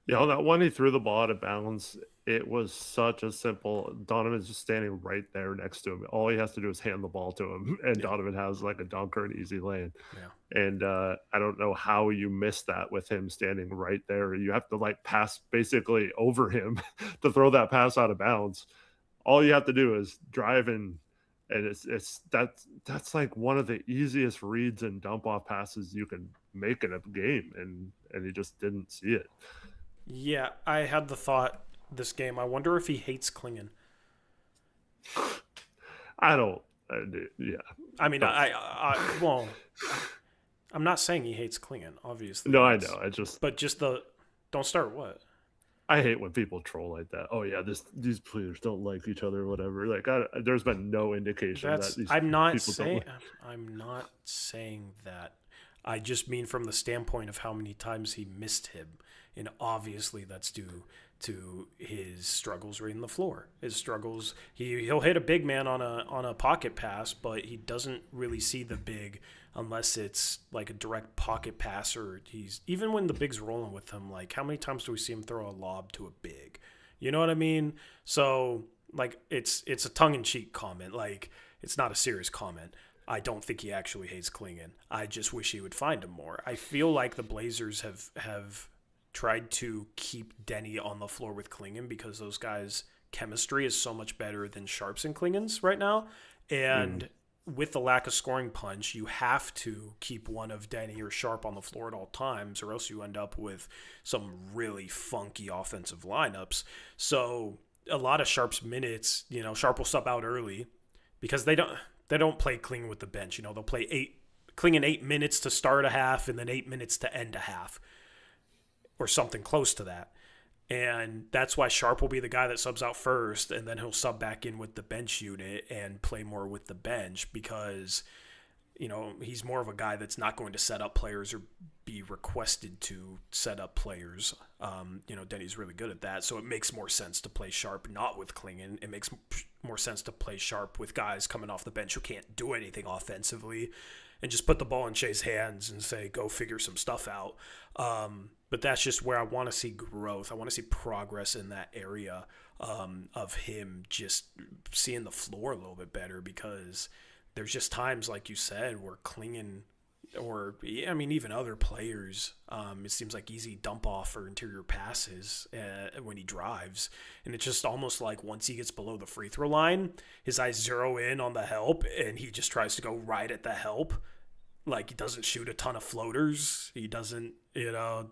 Yeah, on that one, he threw the ball out of bounds. It was such a simple. Donovan's just standing right there next to him. All he has to do is hand the ball to him, and Donovan has like a dunk or an easy lane. Yeah. And I don't know how you miss that with him standing right there. You have to like pass basically over him to throw that pass out of bounds. All you have to do is drive and that's like one of the easiest reads and dump off passes you can make in a game, and he just didn't see it. Yeah, I had the thought this game, I wonder if he hates Clingan. I don't. Yeah. I mean, well, I'm not saying he hates Clingan, obviously. No, I know. But just don't start what? I hate when people troll like that. Oh yeah, these players don't like each other or whatever. Like, there's been no indication that these I'm not people saying. don't like. I'm not saying that. I just mean from the standpoint of how many times he missed him, and obviously that's due to his struggles reading the floor. His struggles. He'll hit a big man on a pocket pass, but he doesn't really see the big unless it's like a direct pocket pass, or he's even when the big's rolling with him. Like, how many times do we see him throw a lob to a big? You know what I mean? So like it's a tongue-in-cheek comment. Like, it's not a serious comment. I don't think he actually hates Clingan. I just wish he would find him more. I feel like the Blazers have tried to keep Deni on the floor with Clingan because those guys' chemistry is so much better than Sharpe's and Clingan's right now. And with the lack of scoring punch, you have to keep one of Deni or Sharpe on the floor at all times, or else you end up with some really funky offensive lineups. So a lot of Sharpe's minutes, Sharpe will sub out early because they don't play Clingan with the bench. They'll play Clingan 8 minutes to start a half and then 8 minutes to end a half, or something close to that. And that's why Sharpe will be the guy that subs out first, and then he'll sub back in with the bench unit and play more with the bench because, he's more of a guy that's not going to set up players or be requested to set up players. Deni's really good at that, so it makes more sense to play Sharpe not with Clingan. It makes more sense to play Sharpe with guys coming off the bench who can't do anything offensively and just put the ball in Shea's hands and say, go figure some stuff out. But that's just where I want to see growth. I want to see progress in that area of him just seeing the floor a little bit better, because there's just times, like you said, where Clingan, or I mean, even other players. It seems like easy dump off for interior passes when he drives, and it's just almost like once he gets below the free throw line, his eyes zero in on the help, and he just tries to go right at the help. Like, he doesn't shoot a ton of floaters. He doesn't, if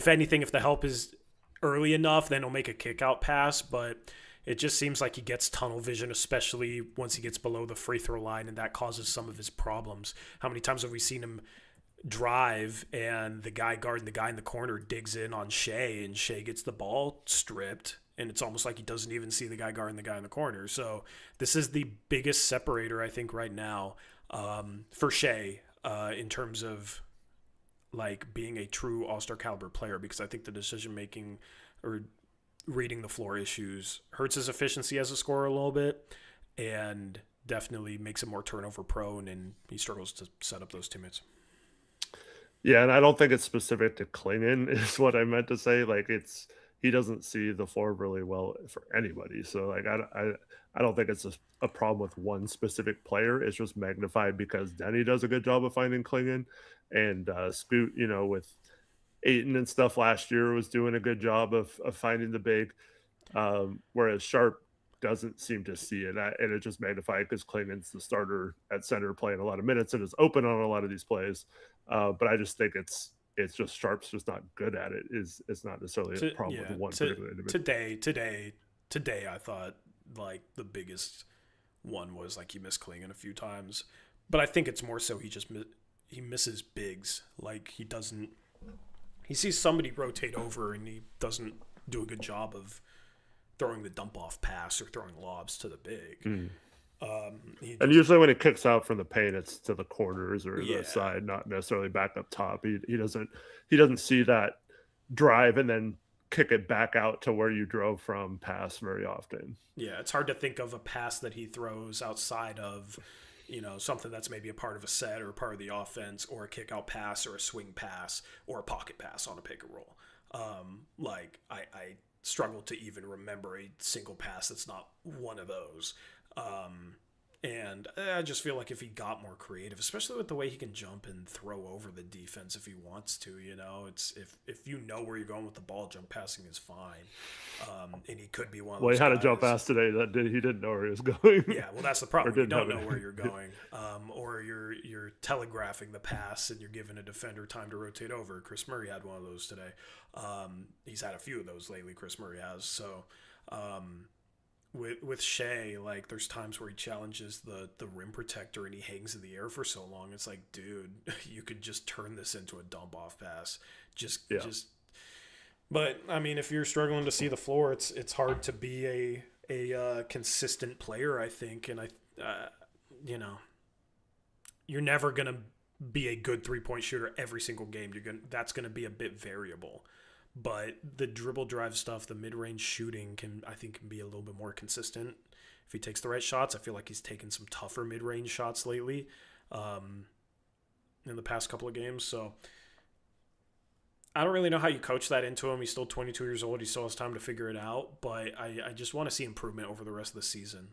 anything, if the help is early enough, then he'll make a kick out pass, but it just seems like he gets tunnel vision, especially once he gets below the free throw line, and that causes some of his problems. How many times have we seen him drive and the guy guarding the guy in the corner digs in on Shea, and Shea gets the ball stripped, and it's almost like he doesn't even see the guy guarding the guy in the corner. So this is the biggest separator, I think, right now for Shea in terms of like being a true all-star caliber player, because I think the decision-making or reading the floor issues hurts his efficiency as a scorer a little bit, and definitely makes him more turnover prone, and he struggles to set up those teammates. Yeah, and I don't think it's specific to Clingan is what I meant to say. Like, he doesn't see the floor really well for anybody. So like I don't think it's a problem with one specific player. It's just magnified because Deni does a good job of finding Clingan, and Scoot, with Ayton and stuff last year was doing a good job of finding the big, whereas Sharpe doesn't seem to see it, and it just magnified because Clingan's the starter at center playing a lot of minutes and is open on a lot of these plays. But I just think it's just Sharpe's just not good at it. It's not necessarily a problem with one particular individual. Today, I thought like the biggest one was like he missed Clingan a few times, but I think it's more so he misses bigs. Like he sees somebody rotate over and he doesn't do a good job of throwing the dump off pass or throwing lobs to the big. And usually when it kicks out from the paint, it's to the corners or the side, not necessarily back up top. He doesn't see that drive and then kick it back out to where you drove from pass very often. Yeah, it's hard to think of a pass that he throws outside of something that's maybe a part of a set or a part of the offense, or a kick out pass or a swing pass or a pocket pass on a pick and roll. Like I struggle to even remember a single pass that's not one of those. And I just feel like if he got more creative, especially with the way he can jump and throw over the defense if he wants to, it's if you know where you're going with the ball, jump passing is fine. And he could be one of those. Well, he had a jump pass today that he didn't know where he was going. Yeah, well, that's the problem. You don't know where you're going, or you're telegraphing the pass and you're giving a defender time to rotate over. Chris Murray had one of those today. He's had a few of those lately. Chris Murray has. So with Shea, like there's times where he challenges the rim protector and he hangs in the air for so long. It's like, dude, you could just turn this into a dump off pass. Just. But I mean, if you're struggling to see the floor, it's hard to be a consistent player, I think, and you're never gonna be a good 3-point shooter every single game. That's gonna be a bit variable. But the dribble drive stuff, the mid-range shooting can be a little bit more consistent if he takes the right shots. I feel like he's taken some tougher mid-range shots lately in the past couple of games. So I don't really know how you coach that into him. He's still 22 years old. He still has time to figure it out. But I just want to see improvement over the rest of the season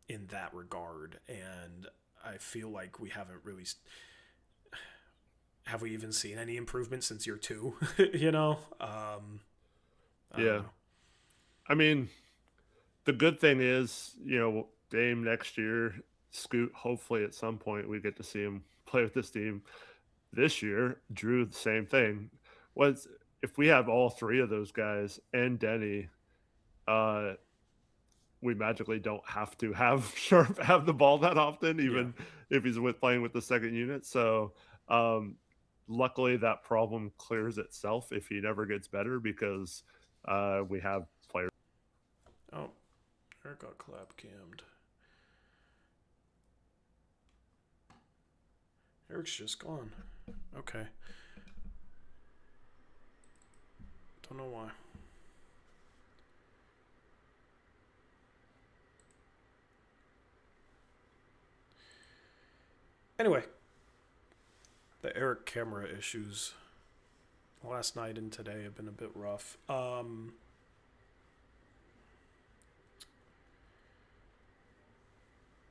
in that regard. And I feel like we haven't really – have we even seen any improvement since year 2? Yeah. I mean, the good thing is, Dame next year, Scoot, hopefully at some point we get to see him play with this team. This year, Drew, the same thing. If we have all three of those guys and Deni, we magically don't have to have Sharpe have the ball that often, even if he's playing with the second unit. So, luckily, that problem clears itself if he never gets better because we have players. Oh, Eric got clap cammed. Eric's just gone. Okay. Don't know why. Anyway. The Eric camera issues last night and today have been a bit rough.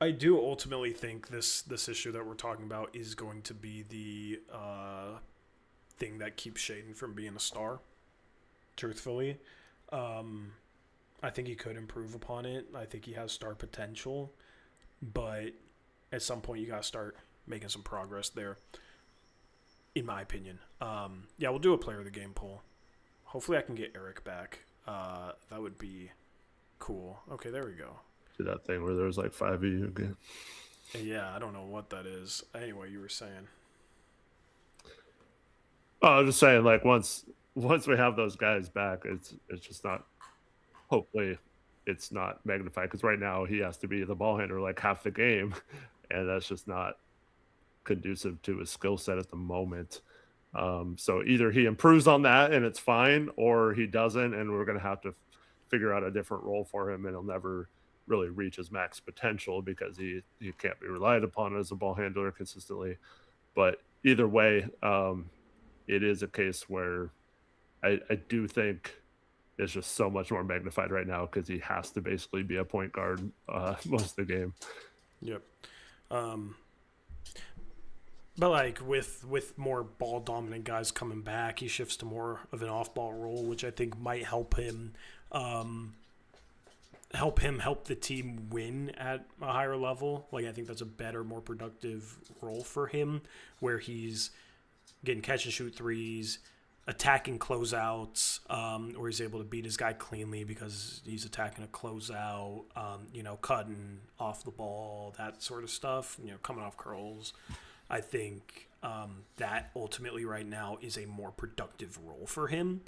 I do ultimately think this issue that we're talking about is going to be the thing that keeps Shaedon from being a star. Truthfully, I think he could improve upon it. I think he has star potential, but at some point you gotta start making some progress there, in my opinion. Yeah, we'll do a player of the game poll. Hopefully I can get Eric back. That would be cool. Okay, there we go. Do that thing where there was like 5 of you again. Yeah, I don't know what that is. Anyway, you were saying. Oh, I was just saying, like once we have those guys back, it's just not. Hopefully, it's not magnified because right now he has to be the ball handler like half the game, and that's just not conducive to his skill set at the moment. So either he improves on that and it's fine, or he doesn't, and we're going to have to figure out a different role for him, and he'll never really reach his max potential because he can't be relied upon as a ball handler consistently. But either way, it is a case where I do think it's just so much more magnified right now because he has to basically be a point guard most of the game. Yep. But like with more ball dominant guys coming back, he shifts to more of an off ball role, which I think might help him help the team win at a higher level. Like I think that's a better, more productive role for him, where he's getting catch and shoot threes, attacking closeouts, or he's able to beat his guy cleanly because he's attacking a closeout, cutting off the ball, that sort of stuff, coming off curls. I think that ultimately right now is a more productive role for him.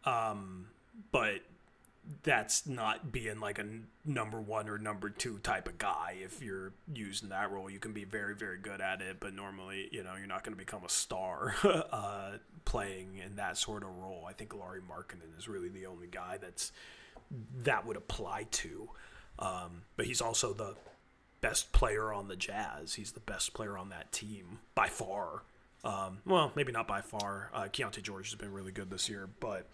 But that's not being like a number one or number two type of guy. If you're using that role, you can be very, very good at it, but normally, you're not going to become a star playing in that sort of role. I think Lauri Markkanen is really the only guy that would apply to. But he's also the best player on the Jazz. He's the best player on that team by far. Well, maybe not by far. Keontae George has been really good this year, but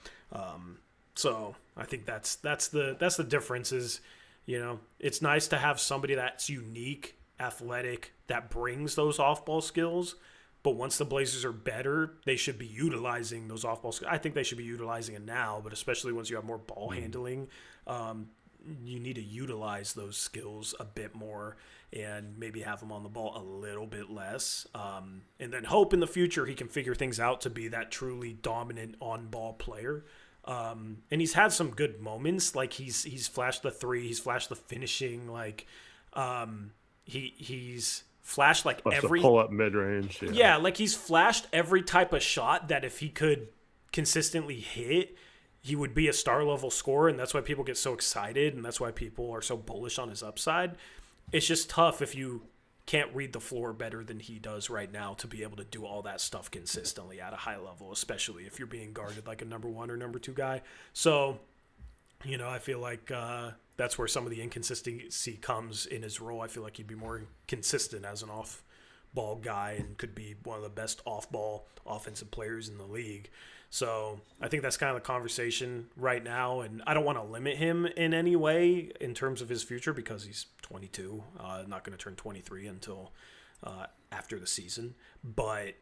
so I think that's the difference. Is it's nice to have somebody that's unique, athletic, that brings those off-ball skills. But once the Blazers are better, they should be utilizing those off-ball skills. I think they should be utilizing it now, but especially once you have more ball handling, you need to utilize those skills a bit more and maybe have him on the ball a little bit less. And then hope in the future he can figure things out to be that truly dominant on-ball player. And he's had some good moments. Like he's flashed the three, he's flashed the finishing. Like he's flashed like every pull up mid range. Yeah, like he's flashed every type of shot that if he could consistently hit, he would be a star level scorer, and that's why people get so excited, and that's why people are so bullish on his upside. It's just tough if you can't read the floor better than he does right now to be able to do all that stuff consistently at a high level, especially if you're being guarded like a number one or number two guy. So, I feel like that's where some of the inconsistency comes in his role. I feel like he'd be more consistent as an off-ball guy and could be one of the best off-ball offensive players in the league. So I think that's kind of the conversation right now, and I don't want to limit him in any way in terms of his future because he's 22, not going to turn 23 until after the season. But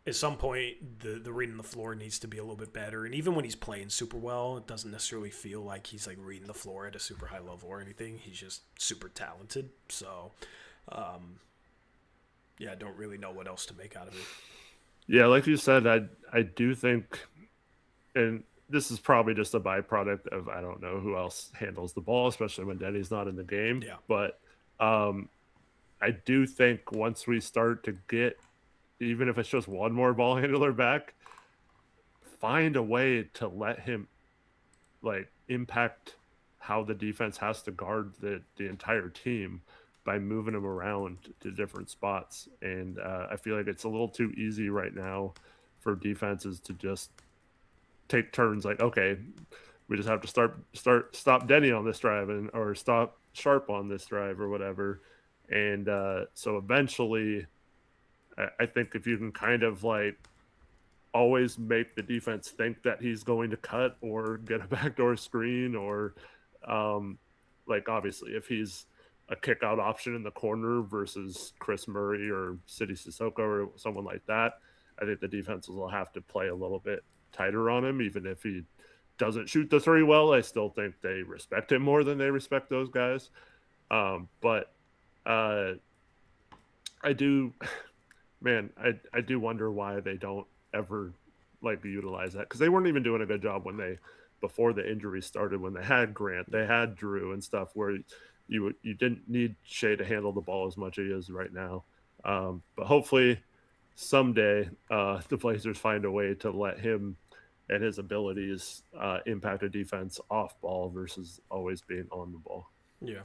at some point, the reading the floor needs to be a little bit better, and even when he's playing super well, it doesn't necessarily feel like he's like reading the floor at a super high level or anything. He's just super talented. So, I don't really know what else to make out of it. Yeah, like you said, I do think, and this is probably just a byproduct of I don't know who else handles the ball, especially when Deni's not in the game. Yeah. But I do think once we start to get, even if it's just one more ball handler back, find a way to let him like impact how the defense has to guard the entire team by moving them around to different spots. And I feel like it's a little too easy right now for defenses to just take turns like, okay, we just have to stop Deni on this drive or stop Sharpe on this drive or whatever. And so eventually I think if you can kind of like always make the defense think that he's going to cut or get a backdoor screen or like obviously if he's a kick out option in the corner versus Chris Murray or City Sissoko or someone like that, I think the defenses will have to play a little bit tighter on him, even if he doesn't shoot the three well. I still think they respect him more than they respect those guys. But I do, man, I do wonder why they don't ever like utilize that, because they weren't even doing a good job before the injury started, when they had Grant, they had Drew and stuff, where you didn't need Shea to handle the ball as much as he is right now. But hopefully someday the Blazers find a way to let him and his abilities impact a defense off ball versus always being on the ball. Yeah,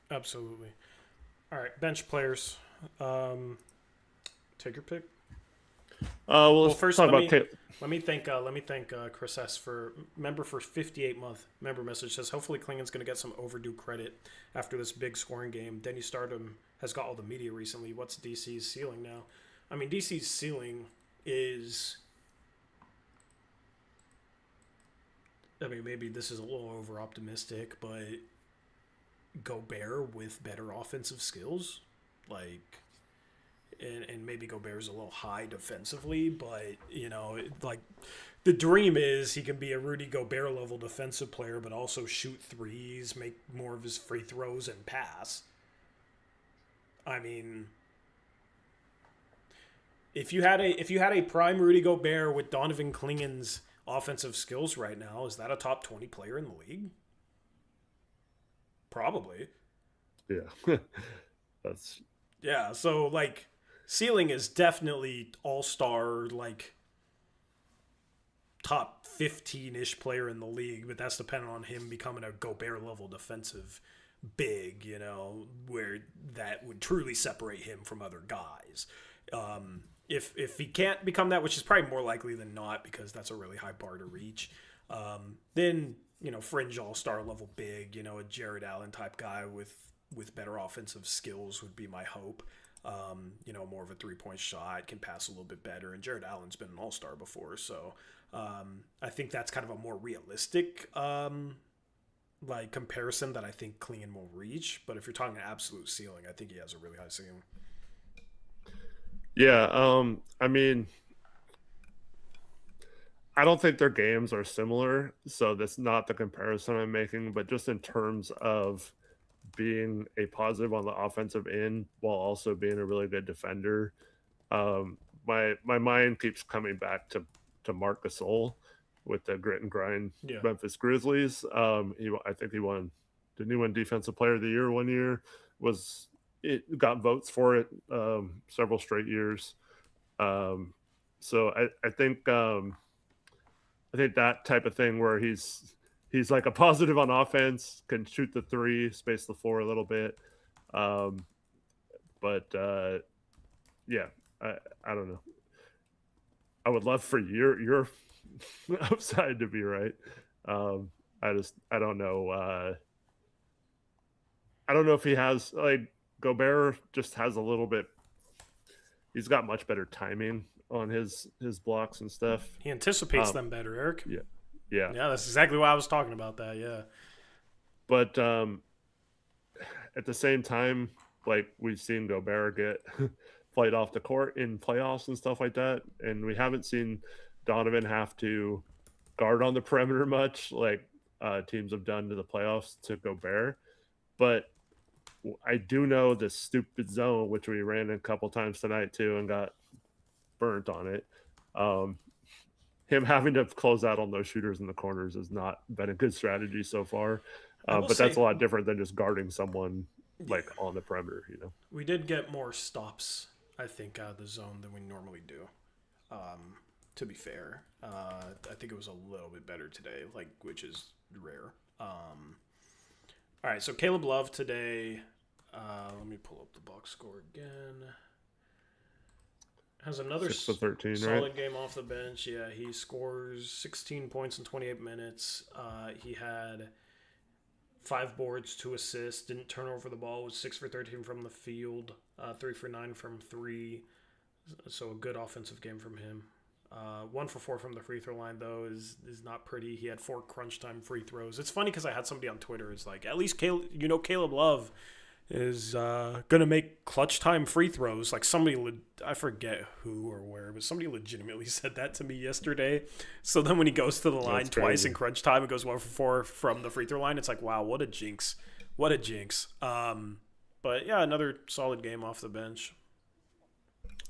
absolutely. All right, bench players. Take your pick. Well, first talk let about me thank Chris S for 58-month member message. Says hopefully Clingan's going to get some overdue credit after this big scoring game. Deni Stardom has got all the media recently. What's DC's ceiling now? I mean, DC's ceiling is, I mean, maybe this is a little over optimistic, but Gobert with better offensive skills, like. And maybe Gobert's a little high defensively, but, you know, like, the dream is he can be a Rudy Gobert level defensive player, but also shoot threes, make more of his free throws, and pass. I mean, if you had a prime Rudy Gobert with Donovan Clingan's offensive skills right now, is that a top 20 player in the league? Probably. Yeah. Yeah, so, like, ceiling is definitely all-star, like, top 15-ish player in the league, but that's dependent on him becoming a Gobert-level defensive big, you know, where that would truly separate him from other guys. If he can't become that, which is probably more likely than not because that's a really high bar to reach, then, you know, fringe all-star level big, you know, a Jared Allen type guy with better offensive skills would be my hope. You know, more of a three-point shot, can pass a little bit better. And Jared Allen's been an all-star before. So I think that's kind of a more realistic like comparison that I think Clingan will reach. But if you're talking absolute ceiling, I think he has a really high ceiling. Yeah. I mean, I don't think their games are similar. So that's not the comparison I'm making. But just in terms of being a positive on the offensive end while also being a really good defender, my mind keeps coming back to Marc Gasol with the grit and grind Memphis Grizzlies. I think he won. Didn't he win Defensive Player of the Year one year? It got votes for it several straight years. So I think that type of thing where he's like a positive on offense, can shoot the three, space the floor a little bit. But yeah, I don't know. I would love for your upside to be right. I don't know. I don't know if he has, like, Gobert just has a little bit. He's got much better timing on his blocks and stuff. He anticipates them better, Eric. Yeah, that's exactly why I was talking about that. Yeah, but at the same time, like, we've seen Gobert get played off the court in playoffs and stuff like that, and we haven't seen Donovan have to guard on the perimeter much, like teams have done to the playoffs to Gobert. But I do know the stupid zone, which we ran a couple times tonight too, and got burnt on it. Him having to close out on those shooters in the corners has not been a good strategy so far. But that's a lot different than just guarding someone like on the perimeter, you know. We did get more stops, I think, out of the zone than we normally do. To be fair, I think it was a little bit better today, like, which is rare. All right, so Caleb Love today. Let me pull up the box score again. Has another 6 for 13, solid right? game off the bench. Yeah, he scores 16 points in 28 minutes. He had 5 boards, 2 assists, didn't turn over the ball, was 6 for 13 from the field, 3 for 9 from 3. So a good offensive game from him. 1 for 4 from the free throw line, though, is not pretty. He had 4 crunch time free throws. It's funny because I had somebody on Twitter. It's like, at least Caleb Love is going to make clutch time free throws. Like somebody, I forget who or where, but somebody legitimately said that to me yesterday. So then when he goes to the line twice in crunch time and goes 1 for 4 from the free throw line, it's like, wow, what a jinx. What a jinx. But yeah, another solid game off the bench.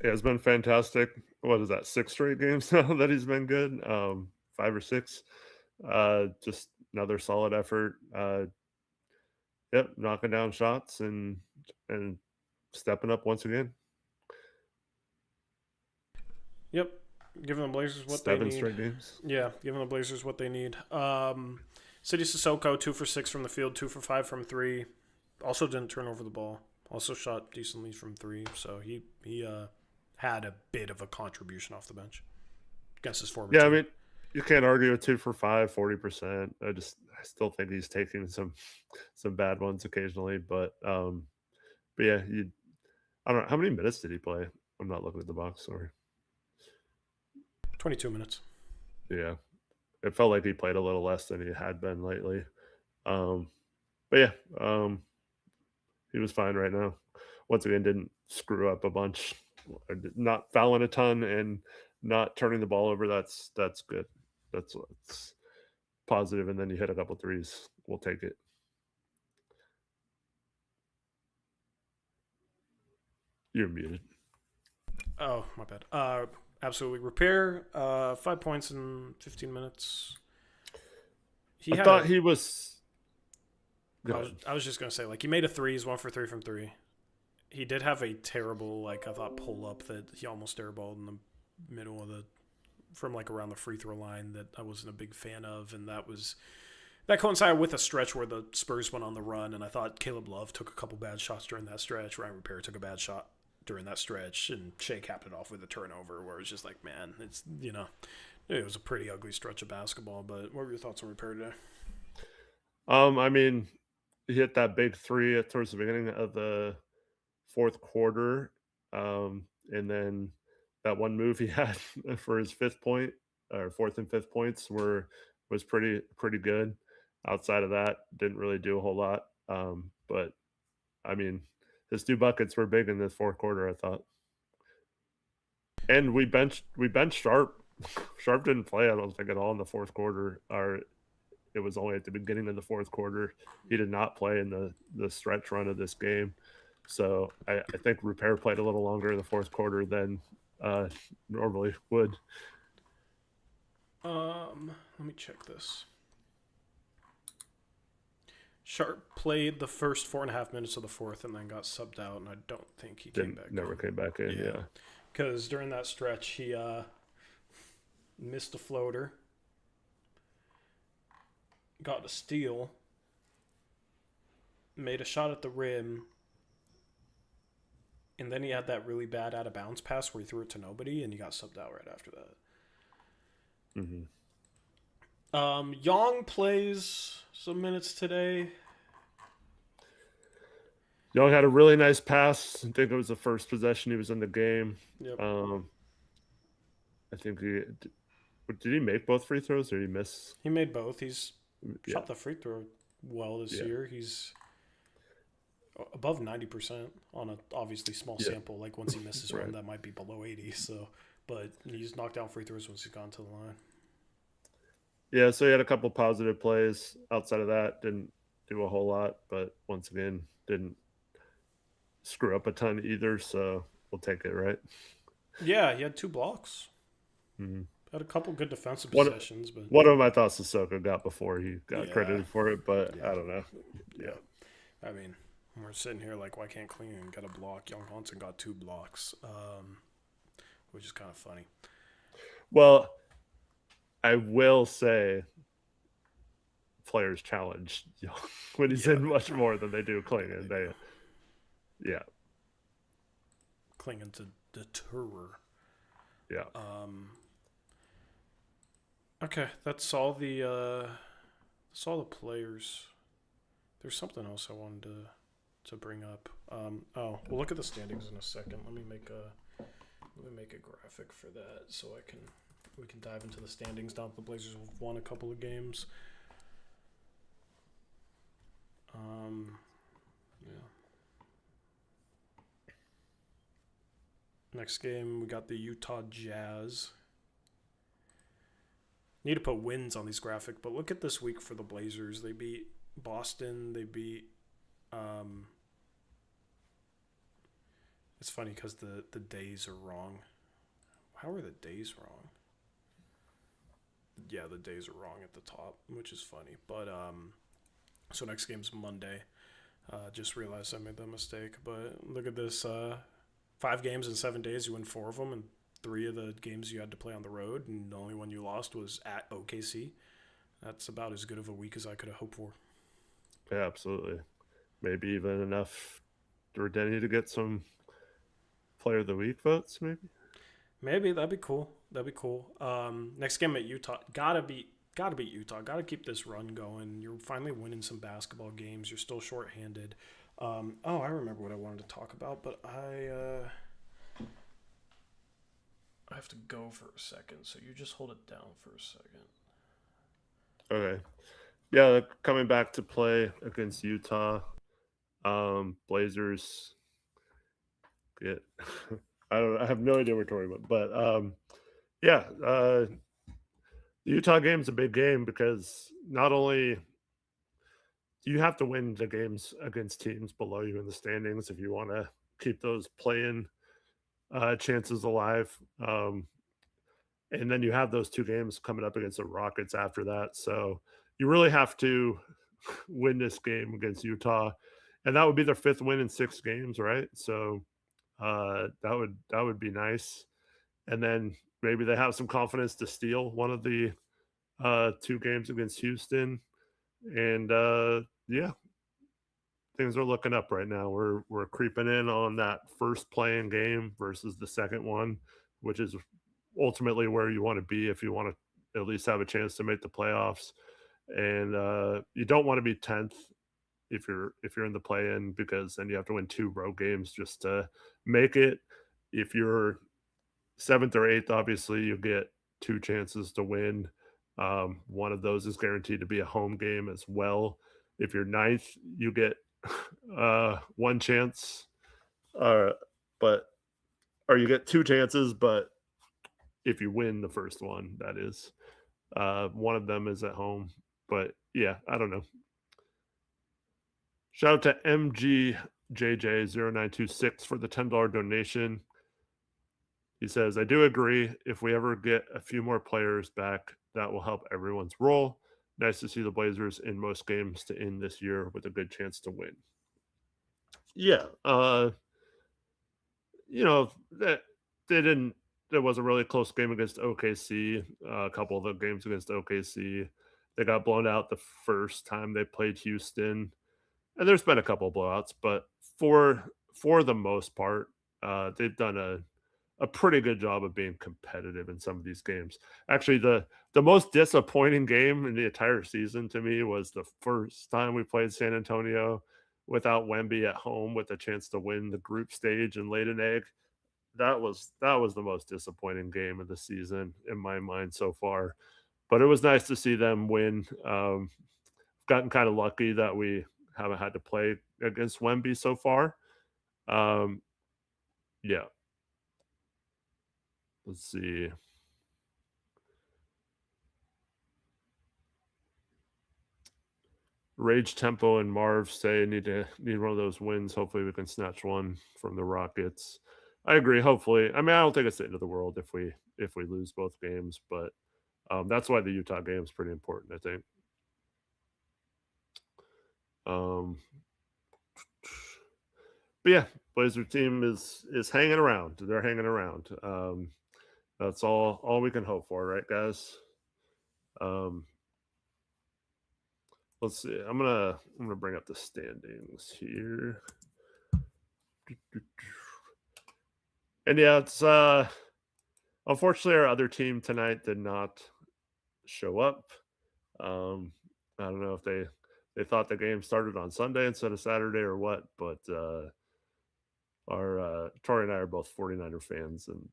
Yeah, it's been fantastic. What is that, 6 straight games now that he's been good? 5 or 6. Just another solid effort. Yep, knocking down shots and stepping up once again. Yep, giving the Blazers what 7 they need. straight games. Yeah, giving the Blazers what they need. City Sissoko, 2 for 6 from the field, 2 for 5 from 3. Also didn't turn over the ball. Also shot decently from 3. So he had a bit of a contribution off the bench against his former team. I mean, you can't argue with 2 for 5, 40%. I still think he's taking some bad ones occasionally, but yeah, I don't know, how many minutes did he play? I'm not looking at the box. Sorry. 22 minutes. Yeah, it felt like he played a little less than he had been lately. But yeah, he was fine right now. Once again, didn't screw up a bunch, not fouling a ton and not turning the ball over. That's good. That's positive. And then you hit a couple threes. We'll take it. You're muted. Oh, my bad. Absolutely. Repair, 5 points in 15 minutes. I thought he was... I was just going to say, like, he made a 3. He's 1 for 3 from 3. He did have a terrible, like, I thought, pull-up that he almost airballed in the middle of from, like, around the free throw line that I wasn't a big fan of, and that coincided with a stretch where the Spurs went on the run, and I thought Caleb Love took a couple bad shots during that stretch. Ryan Repair took a bad shot during that stretch, and Shea capped it off with a turnover where it's just like, man, it's, it was a pretty ugly stretch of basketball. But what were your thoughts on Repair today? I mean, he hit that big 3 towards the beginning of the fourth quarter, and then that one move he had for his 5th point, or 4th and 5th points was pretty good. Outside of that, didn't really do a whole lot. But I mean, his 2 buckets were big in the fourth quarter, I thought. And we benched Sharpe. Sharpe didn't play, I don't think, at all in the fourth quarter. Or it was only at the beginning of the fourth quarter. He did not play in the stretch run of this game. So I think Repair played a little longer in the fourth quarter than normally would. Let me check this. Sharpe played the first 4.5 minutes of the fourth and then got subbed out, and I don't think he came back. Never came back in, yeah. Because during that stretch, he missed a floater, got a steal, made a shot at the rim, and then he had that really bad out-of-bounds pass where he threw it to nobody, and he got subbed out right after that. Mm-hmm. Young plays some minutes today. Young had a really nice pass. I think it was the first possession he was in the game. Yep. I think did he make both free throws or did he miss? He made both. He's shot the free throw well this year. He's above 90% on a obviously small sample. Like once he misses one, that might be below 80. So, but he's knocked down free throws once he's gone to the line. Yeah, so he had a couple positive plays. Outside of that, didn't do a whole lot, but once again, didn't screw up a ton either, so we'll take it, right? Yeah, he had 2 blocks. Mm-hmm. Had a couple good defensive possessions. But one of them I thought Sissoko got before he got credited for it, but I don't know. Yeah. I mean, we're sitting here like, why can't Clingan get a block? Young Hansen got 2 blocks, which is kind of funny. Well, I will say players challenge Young when he's in much more than they do Clingan. Clingan to deter. Yeah. Okay, that's all the players. There's something else I wanted to bring up. We'll look at the standings in a second. Let me make a graphic for that so I can we can dive into the standings now that the Blazers have won a couple of games. Yeah. Next game, we got the Utah Jazz. Need to put wins on these graphics, but look at this week for the Blazers. They beat Boston. They beat... it's funny because the days are wrong. How are the days wrong? Yeah, the days are wrong at the top, which is funny. But, so next game's Monday. Just realized I made that mistake. But look at this. 5 games in 7 days, you win 4 of them, and 3 of the games you had to play on the road, and the only one you lost was at OKC. That's about as good of a week as I could have hoped for. Yeah, absolutely. Maybe even enough for Deni to get some Player of the Week votes, maybe? Maybe. That'd be cool. Next game at Utah. Gotta beat Utah. Gotta keep this run going. You're finally winning some basketball games. You're still shorthanded. I remember what I wanted to talk about, but I have to go for a second, so you just hold it down for a second. Okay. Yeah, coming back to play against Utah, Blazers get I have no idea what we're talking about, but the Utah game's a big game because not only do you have to win the games against teams below you in the standings if you want to keep those play-in chances alive, and then you have those 2 games coming up against the Rockets after that, so you really have to win this game against Utah, and that would be their 5th win in 6 games, right? So that would be nice, and then maybe they have some confidence to steal one of the 2 games against Houston, and things are looking up right now. We're creeping in on that first play-in game versus the second one, which is ultimately where you want to be if you want to at least have a chance to make the playoffs. And you don't want to be 10th if you're in the play-in, because then you have to win 2 road games just to make it. If you're 7th or 8th, obviously you get 2 chances to win. One of those is guaranteed to be a home game as well. If you're 9th, you get 1 chance, you get 2 chances, but if you win the first one, that is, one of them is at home. But yeah, I don't know. Shout out to MGJJ0926 for the $10 donation. He says, I do agree. If we ever get a few more players back, that will help everyone's role. Nice to see the Blazers in most games to end this year with a good chance to win. Yeah. There was a really close game against OKC. A couple of the games against OKC, they got blown out the first time they played Houston. And there's been a couple of blowouts, but for the most part, they've done a pretty good job of being competitive in some of these games. Actually, the most disappointing game in the entire season to me was the first time we played San Antonio without Wemby at home with a chance to win the group stage and laid an egg. That was the most disappointing game of the season in my mind so far. But it was nice to see them win. Gotten kind of lucky that we haven't had to play against Wemby so far. Yeah. Let's see. Rage Tempo and Marv say need one of those wins. Hopefully we can snatch one from the Rockets. I agree. Hopefully. I mean, I don't think it's the end of the world if we lose both games, but that's why the Utah game is pretty important, I think. But yeah, Blazer team is hanging around. They're hanging around. That's all we can hope for, right, guys? Let's see. I'm gonna bring up the standings here. And yeah, it's unfortunately our other team tonight did not show up. I don't know if they thought the game started on Sunday instead of Saturday or what, but our Tori and I are both 49er fans, and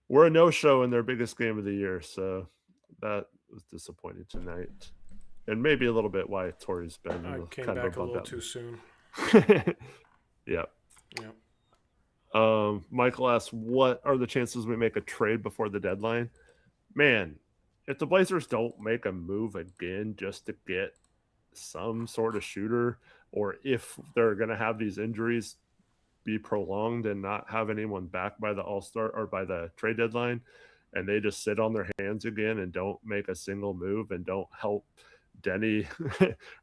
were a no-show in their biggest game of the year, so that was disappointing tonight. And maybe a little bit why Torrey's been I came kind of back a bump little out. too soon. Yeah. Yeah. Michael asks, what are the chances we make a trade before the deadline? Man, if the Blazers don't make a move again just to get some sort of shooter, or if they're going to have these injuries be prolonged and not have anyone back by the All-Star or by the trade deadline, and they just sit on their hands again and don't make a single move and don't help Deni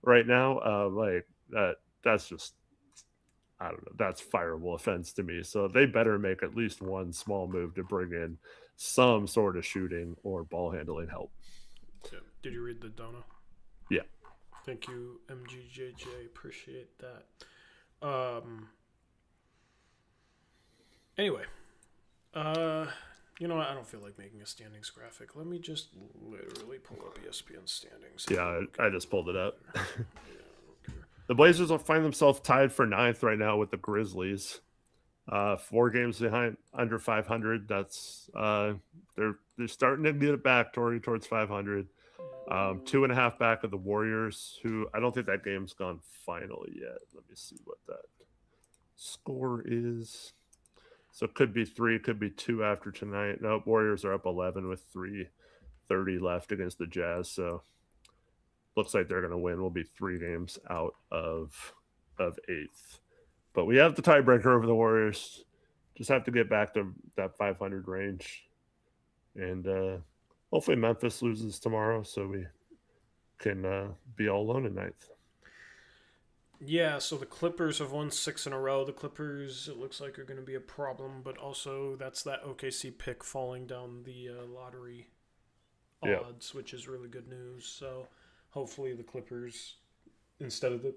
right now, that's just, I don't know, that's fireable offense to me. So they better make at least one small move to bring in some sort of shooting or ball handling help. Yeah. Did you read the dono? Yeah. Thank you, MGJJ. Appreciate that. Anyway, you know what? I don't feel like making a standings graphic. Let me just literally pull up ESPN standings. Yeah, I just pulled it up. The Blazers will find themselves tied for 9th right now with the Grizzlies. 4 games behind, under 500. That's they're starting to get it back towards 500. 2.5 back of the Warriors, who I don't think that game's gone final yet. Let me see what that score is. So it could be 3, could be 2 after tonight. No, Warriors are up 11 with 3:30 left against the Jazz. So looks like they're going to win. We'll be 3 games out of 8th. But we have the tiebreaker over the Warriors. Just have to get back to that 500 range. And hopefully Memphis loses tomorrow so we can be all alone at 9th. Yeah, so the Clippers have won 6 in a row. The Clippers, it looks like, are going to be a problem, but also that's that OKC pick falling down the lottery odds, which is really good news. So hopefully the Clippers, instead of the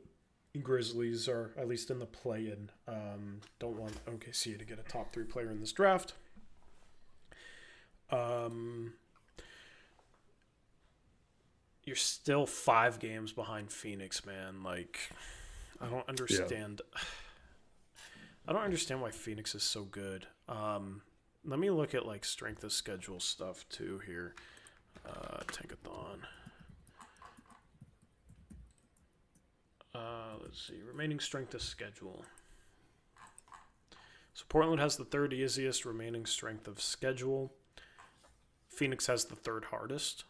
Grizzlies, are at least in the play-in. Don't want OKC to get a top 3 player in this draft. You're still 5 games behind Phoenix, man. Like, I don't understand. Yeah. I don't understand why Phoenix is so good. Let me look at like strength of schedule stuff too here. Tankathon. Let's see. Remaining strength of schedule. So Portland has the 3rd easiest remaining strength of schedule. Phoenix has the 3rd hardest.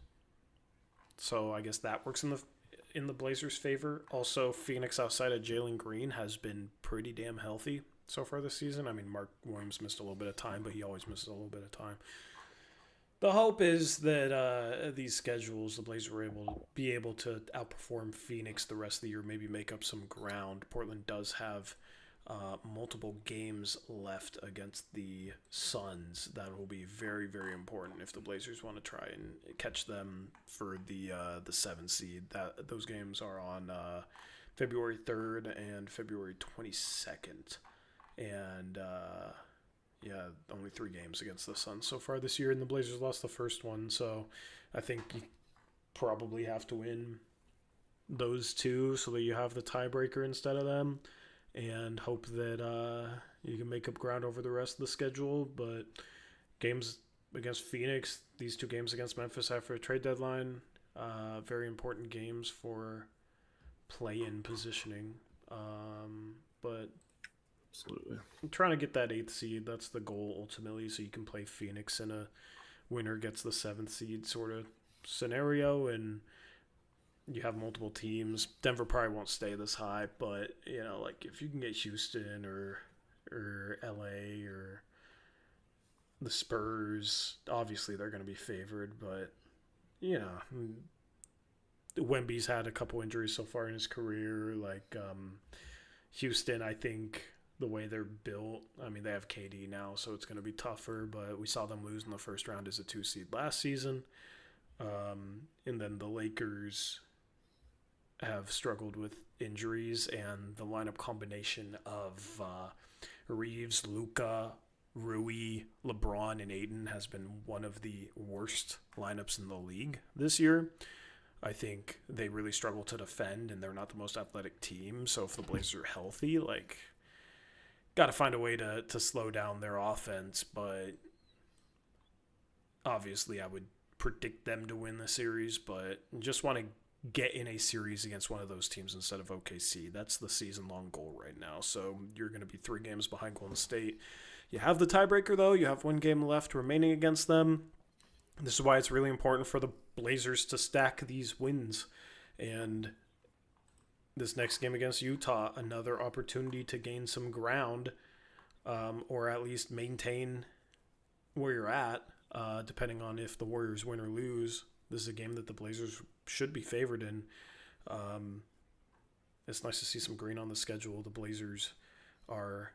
So I guess that works in the Blazers' favor. Also, Phoenix outside of Jalen Green has been pretty damn healthy so far this season. I mean, Mark Williams missed a little bit of time, but he always misses a little bit of time. The hope is that these schedules, the Blazers were able to outperform Phoenix the rest of the year, maybe make up some ground. Portland does have multiple games left against the Suns. That will be very, very important if the Blazers want to try and catch them for the 7 seed. Those games are on February 3rd and February 22nd. And only 3 games against the Suns so far this year, and the Blazers lost the first one, so I think you probably have to win those 2 so that you have the tiebreaker instead of them, and hope that you can make up ground over the rest of the schedule. But games against Phoenix, these 2 games against Memphis after a trade deadline, very important games for play-in positioning. But absolutely, I'm trying to get that 8th seed. That's the goal ultimately, so you can play Phoenix in a winner gets the 7th seed sort of scenario, and you have multiple teams. Denver probably won't stay this high, but like if you can get Houston or LA or the Spurs, obviously they're going to be favored, but Wemby's had a couple injuries so far in his career. Like Houston, I think the way they're built, I mean, they have KD now, so it's going to be tougher, but we saw them lose in the first round as a 2 seed last season. And then the Lakers have struggled with injuries, and the lineup combination of Reeves, Luka, Rui, LeBron, and Ayton has been one of the worst lineups in the league this year. I think they really struggle to defend, and they're not the most athletic team. So if the Blazers are healthy, like, got to find a way to slow down their offense. But obviously I would predict them to win the series, but just want to get in a series against one of those teams instead of OKC. That's the season-long goal right now. So you're going to be 3 games behind Golden State. You have the tiebreaker, though. You have 1 game left remaining against them. This is why it's really important for the Blazers to stack these wins. And this next game against Utah, another opportunity to gain some ground, or at least maintain where you're at, depending on if the Warriors win or lose. This is a game that the Blazers should be favored in. It's nice to see some green on the schedule. The Blazers are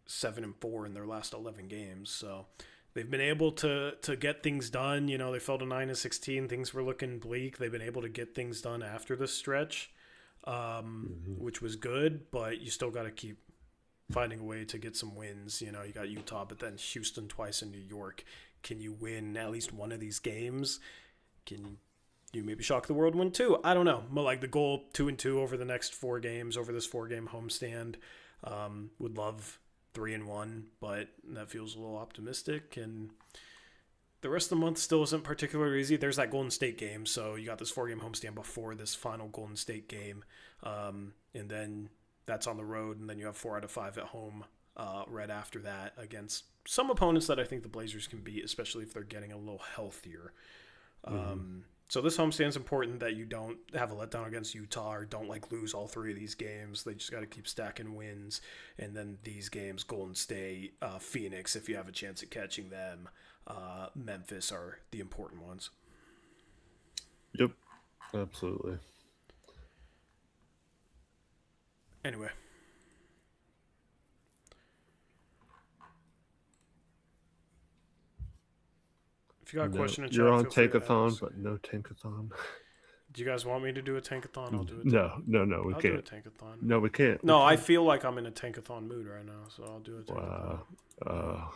7-4 in their last 11 games, so they've been able to get things done. You know, they fell to 9-16. Things were looking bleak. They've been able to get things done after this stretch, which was good, but you still got to keep finding a way to get some wins. You know, you got Utah, but then Houston twice in New York. Can you win at least one of these games? Can you maybe shock the world, win 2? I don't know. But like the goal, 2-2 over the next 4 games, over this 4-game homestand. Would love 3-1, but that feels a little optimistic. And the rest of the month still isn't particularly easy. There's that Golden State game, so you got this 4-game homestand before this final Golden State game, and then that's on the road, and then you have 4 out of 5 at home right after that against some opponents that I think the Blazers can beat, especially if they're getting a little healthier. So this homestand is important that you don't have a letdown against Utah or don't like lose all 3 of these games. They just got to keep stacking wins. And then these games, Golden State, Phoenix, if you have a chance at catching them, Memphis are the important ones. Yep, absolutely. Anyway. If you got a question in chat, you're on feel free to Tankathon, ask. but no Tankathon. Do you guys want me to do a Tankathon? I'll do it. No, we I'll can't. do a Tankathon. No, we can't. No, I feel like I'm in a Tankathon mood right now, so I'll do a Tankathon. Wow.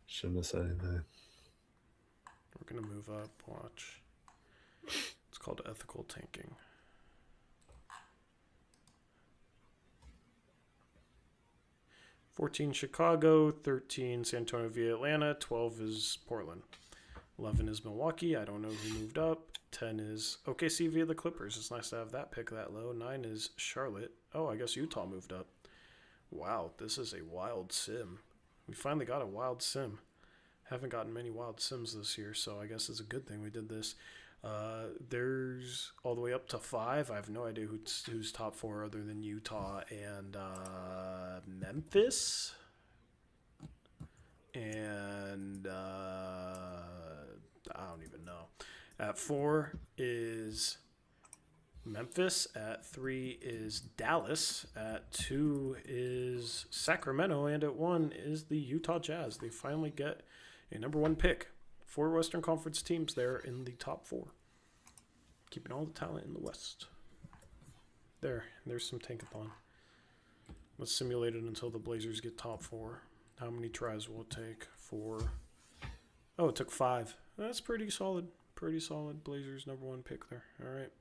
Shouldn't have said anything. We're going to move up. Watch. It's called ethical tanking. $14 Chicago, 13 San Antonio via Atlanta, 12 is Portland, 11 is Milwaukee. I don't know who moved up. 10 is OKC via the Clippers. It's nice to have that pick that low. 9 is Charlotte. Oh, I guess Utah moved up. Wow, this is a wild sim. We finally got a wild sim. Haven't gotten many wild sims this year, so I guess it's a good thing we did this. There's all the way up to 5. I have no idea who's top 4 other than Utah and Memphis. And I don't even know. At 4 is Memphis. At 3 is Dallas. At 2 is Sacramento. And at 1 is the Utah Jazz. They finally get a number 1 pick. 4 Western Conference teams there in the top 4. Keeping all the talent in the West. There's some Tankathon. Let's simulate it until the Blazers get top 4. How many tries will it take? 4. Oh, it took 5. That's pretty solid. Pretty solid. Blazers number 1 pick there. All right.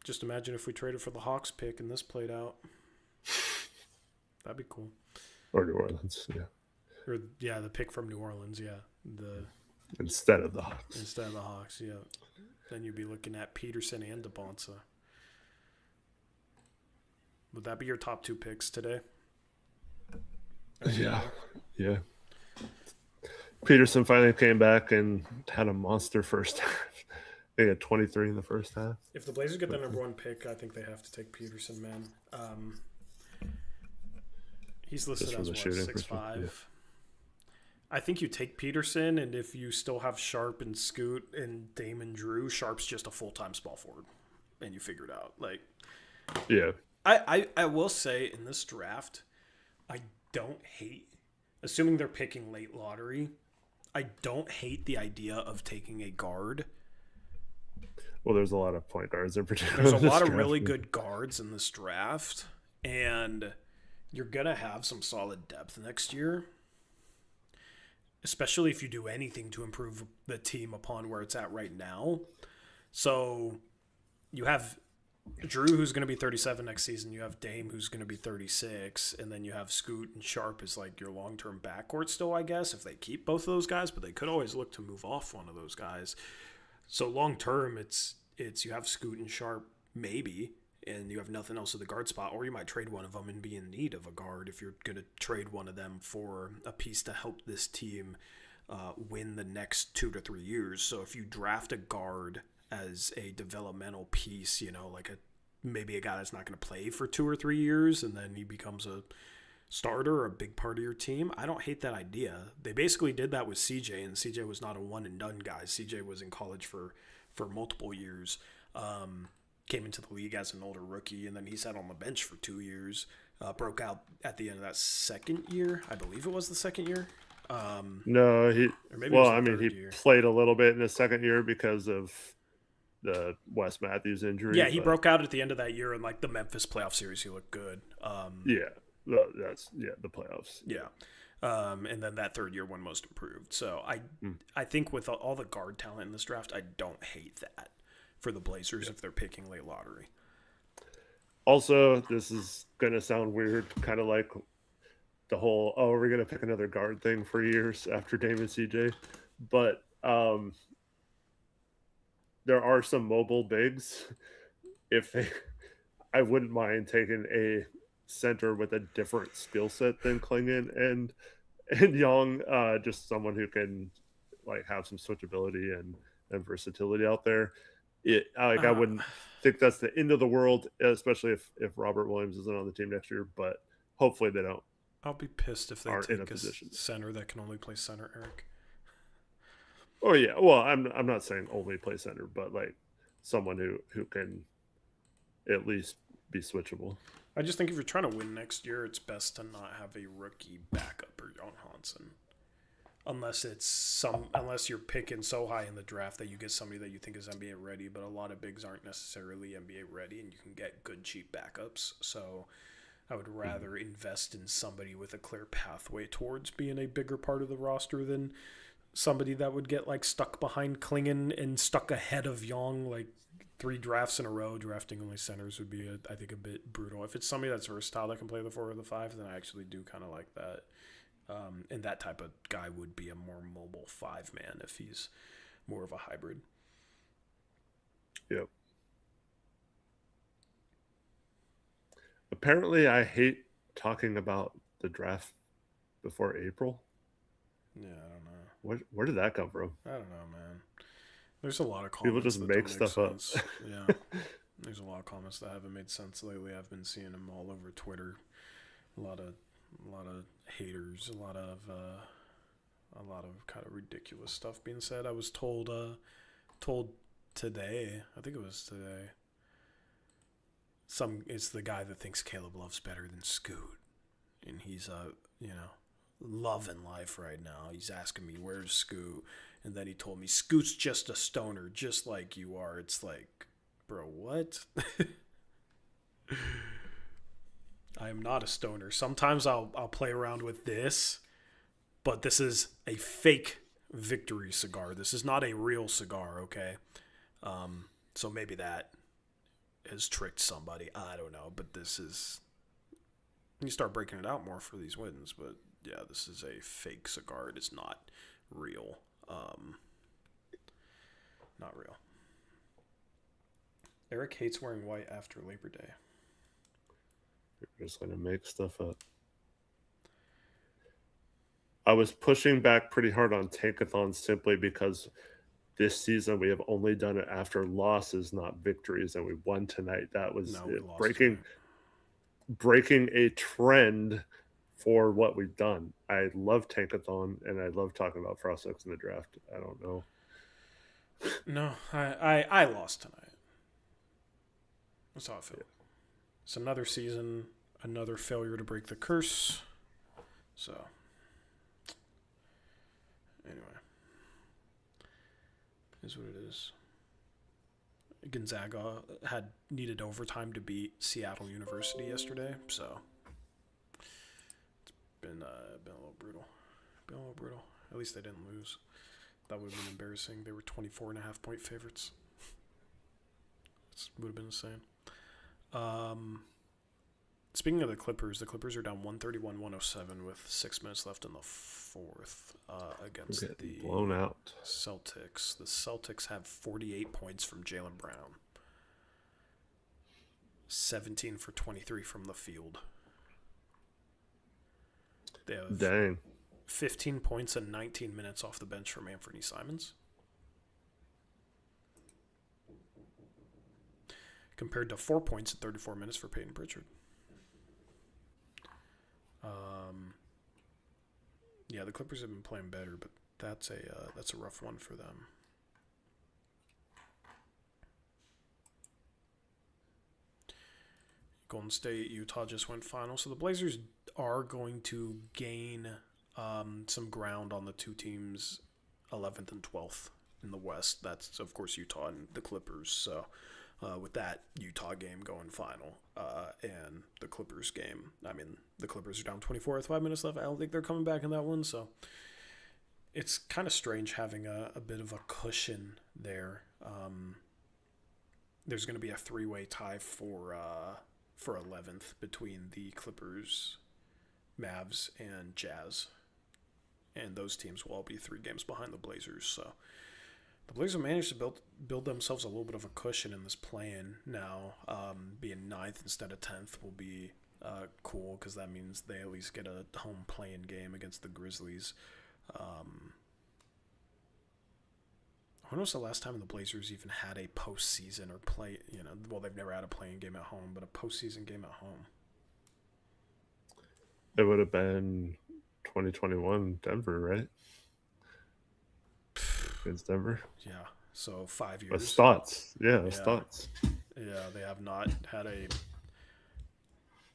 Just imagine if we traded for the Hawks pick and this played out. That'd be cool. Or New Orleans, yeah. Or yeah, the pick from New Orleans, yeah. Instead of the Hawks. Instead of the Hawks, yeah. Then you'd be looking at Peterson and DeBonsa. Would that be your top 2 picks today? Yeah. Peterson finally came back and had a monster first half. They had 23 in the first half. If the Blazers get the number 1 pick, I think they have to take Peterson, man. He's listed as 6'5". Yeah. I think you take Peterson, and if you still have Sharpe and Scoot and Damon Drew, Sharpe's just a full-time small forward, and you figure it out. Like, yeah. I will say in this draft, I don't hate, assuming they're picking late lottery, I don't hate the idea of taking a guard. Well, there's a lot of point guards in particular. There's a lot of really good guards in this draft, and you're going to have some solid depth next year, especially if you do anything to improve the team upon where it's at right now. So you have Drew, who's going to be 37 next season. You have Dame, who's going to be 36. And then you have Scoot and Sharp as like your long-term backcourt still, I guess, if they keep both of those guys. But they could always look to move off one of those guys. So long-term, it's you have Scoot and Sharp, maybe, and you have nothing else at the guard spot. Or you might trade one of them and be in need of a guard if you're going to trade one of them for a piece to help this team win the next 2 to 3 years. So if you draft a guard as a developmental piece, like maybe a guy that's not going to play for 2 or 3 years, and then he becomes a starter or a big part of your team. I don't hate that idea. They basically did that with CJ, and CJ was not a one and done guy. CJ was in college for multiple years. Came into the league as an older rookie, and then he sat on the bench for 2 years. Broke out at the end of that second year. I believe it was the second year. No, he year. Played a little bit in his second year because of the Wes Matthews injury. Yeah, he broke out at the end of that year in like the Memphis playoff series. He looked good. The playoffs. Yeah. And then that third year one most improved. So I think with all the guard talent in this draft, I don't hate that for the Blazers if they're picking late lottery. Also, this is going to sound weird, kind of like the whole, we're going to pick another guard thing for years after Dame and CJ. But there are some mobile bigs. I wouldn't mind taking a center with a different skill set than Clingan and Young, just someone who can like have some switchability and versatility out there. I wouldn't think that's the end of the world, especially if Robert Williams isn't on the team next year, but hopefully they don't. I'll be pissed if they take a center that can only play center, Eric. Oh yeah, well I'm not saying only play center, but like someone who can at least be switchable. I just think if you're trying to win next year, it's best to not have a rookie backup or Jan Hansen. Unless you're picking so high in the draft that you get somebody that you think is NBA ready, but a lot of bigs aren't necessarily NBA ready, and you can get good cheap backups. So I would rather invest in somebody with a clear pathway towards being a bigger part of the roster than somebody that would get like stuck behind Clingan and stuck ahead of Young like 3 drafts in a row. Drafting only centers would be, I think, a bit brutal. If it's somebody that's versatile that can play the 4 or the 5, then I actually do kind of like that. And that type of guy would be a more mobile 5-man if he's more of a hybrid. Yep. Apparently, I hate talking about the draft before April. Yeah, I don't know. Where did that come from? I don't know, man. There's a lot of comments. People just make stuff up. Yeah. There's a lot of comments that haven't made sense lately. I've been seeing them all over Twitter. A lot of haters, a lot of kind of ridiculous stuff being said. I was told today, I think it was today, it's the guy that thinks Caleb Love's better than Scoot, and he's loving life right now. He's asking me, where's Scoot? And then he told me, Scoot's just a stoner, just like you are. It's like, bro, what? I am not a stoner. Sometimes I'll play around with this, but this is a fake victory cigar. This is not a real cigar, okay? So maybe that has tricked somebody. I don't know, but this is... You start breaking it out more for these wins, but yeah, this is a fake cigar. It is not real. Not real. Eric hates wearing white after Labor Day. You're just going to make stuff up. I was pushing back pretty hard on Tankathon simply because this season we have only done it after losses, not victories, and we won tonight. That was breaking a trend for what we've done. I love Tankathon, and I love talking about prospects in the draft. I don't know. No, I lost tonight. That's how I feel. Yeah. It's another season, another failure to break the curse. So, anyway, is what it is. Gonzaga had needed overtime to beat Seattle University yesterday, so it's been a little brutal. At least they didn't lose. That would have been embarrassing. They were 24.5-point favorites. It would have been insane. Speaking of the Clippers are down 131-107 with 6 minutes left in the fourth against the blown out Celtics. The Celtics have 48 points from Jaylen Brown. 17 for 23 from the field. They have 15 points and 19 minutes off the bench from Anthony Simons. Compared to 4 points and 34 minutes for Peyton Pritchard. Yeah, the Clippers have been playing better, but that's a rough one for them. Golden State, Utah just went final, so the Blazers are going to gain some ground on the two teams 11th and 12th in the West. That's, of course, Utah and the Clippers. So with that Utah game going final and the Clippers game, I mean, the Clippers are down 24 with 5 minutes left. I don't think they're coming back in that one. So it's kind of strange having a bit of a cushion there. There's going to be a three-way tie for 11th between the Clippers, Mavs, and Jazz. And those teams will all be 3 games behind the Blazers. So the Blazers managed to build themselves a little bit of a cushion in this play-in now. Being 9th instead of 10th will be cool because that means they at least get a home play-in game against the Grizzlies. When was the last time the Blazers even had a postseason or play? Well, they've never had a play-in game at home, but a postseason game at home. It would have been 2021 Denver, right? Against Denver. Yeah, so 5 years. With Stotts. Yeah. Stotts. Yeah, they have not had a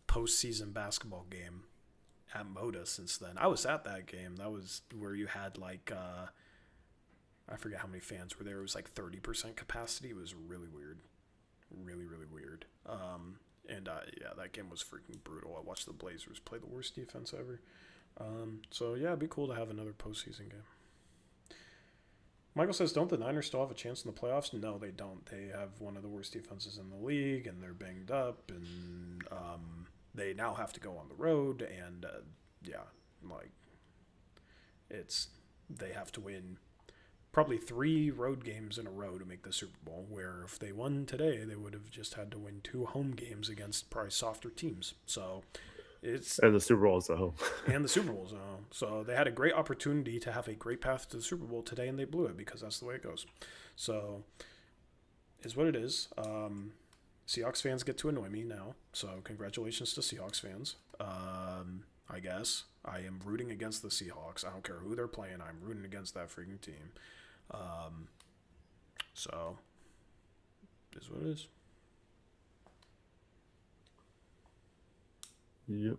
postseason basketball game at Moda since then. I was at that game. That was where you had I forget how many fans were there. It was 30% capacity. It was really weird. Really, really weird. Yeah, that game was freaking brutal. I watched the Blazers play the worst defense ever. So, yeah, it'd be cool to have another postseason game. Michael says, don't the Niners still have a chance in the playoffs? No, they don't. They have one of the worst defenses in the league, and they're banged up, and they now have to go on the road, and, they have to win probably 3 road games in a row to make the Super Bowl, where if they won today, they would have just had to win 2 home games against probably softer teams. So and the Super Bowl is at home. And the Super Bowl is at home. So they had a great opportunity to have a great path to the Super Bowl today, and they blew it because that's the way it goes. So is what it is. Seahawks fans get to annoy me now, so congratulations to Seahawks fans. I guess I am rooting against the Seahawks. I don't care who they're playing. I'm rooting against that freaking team. So it is what it is. Yep.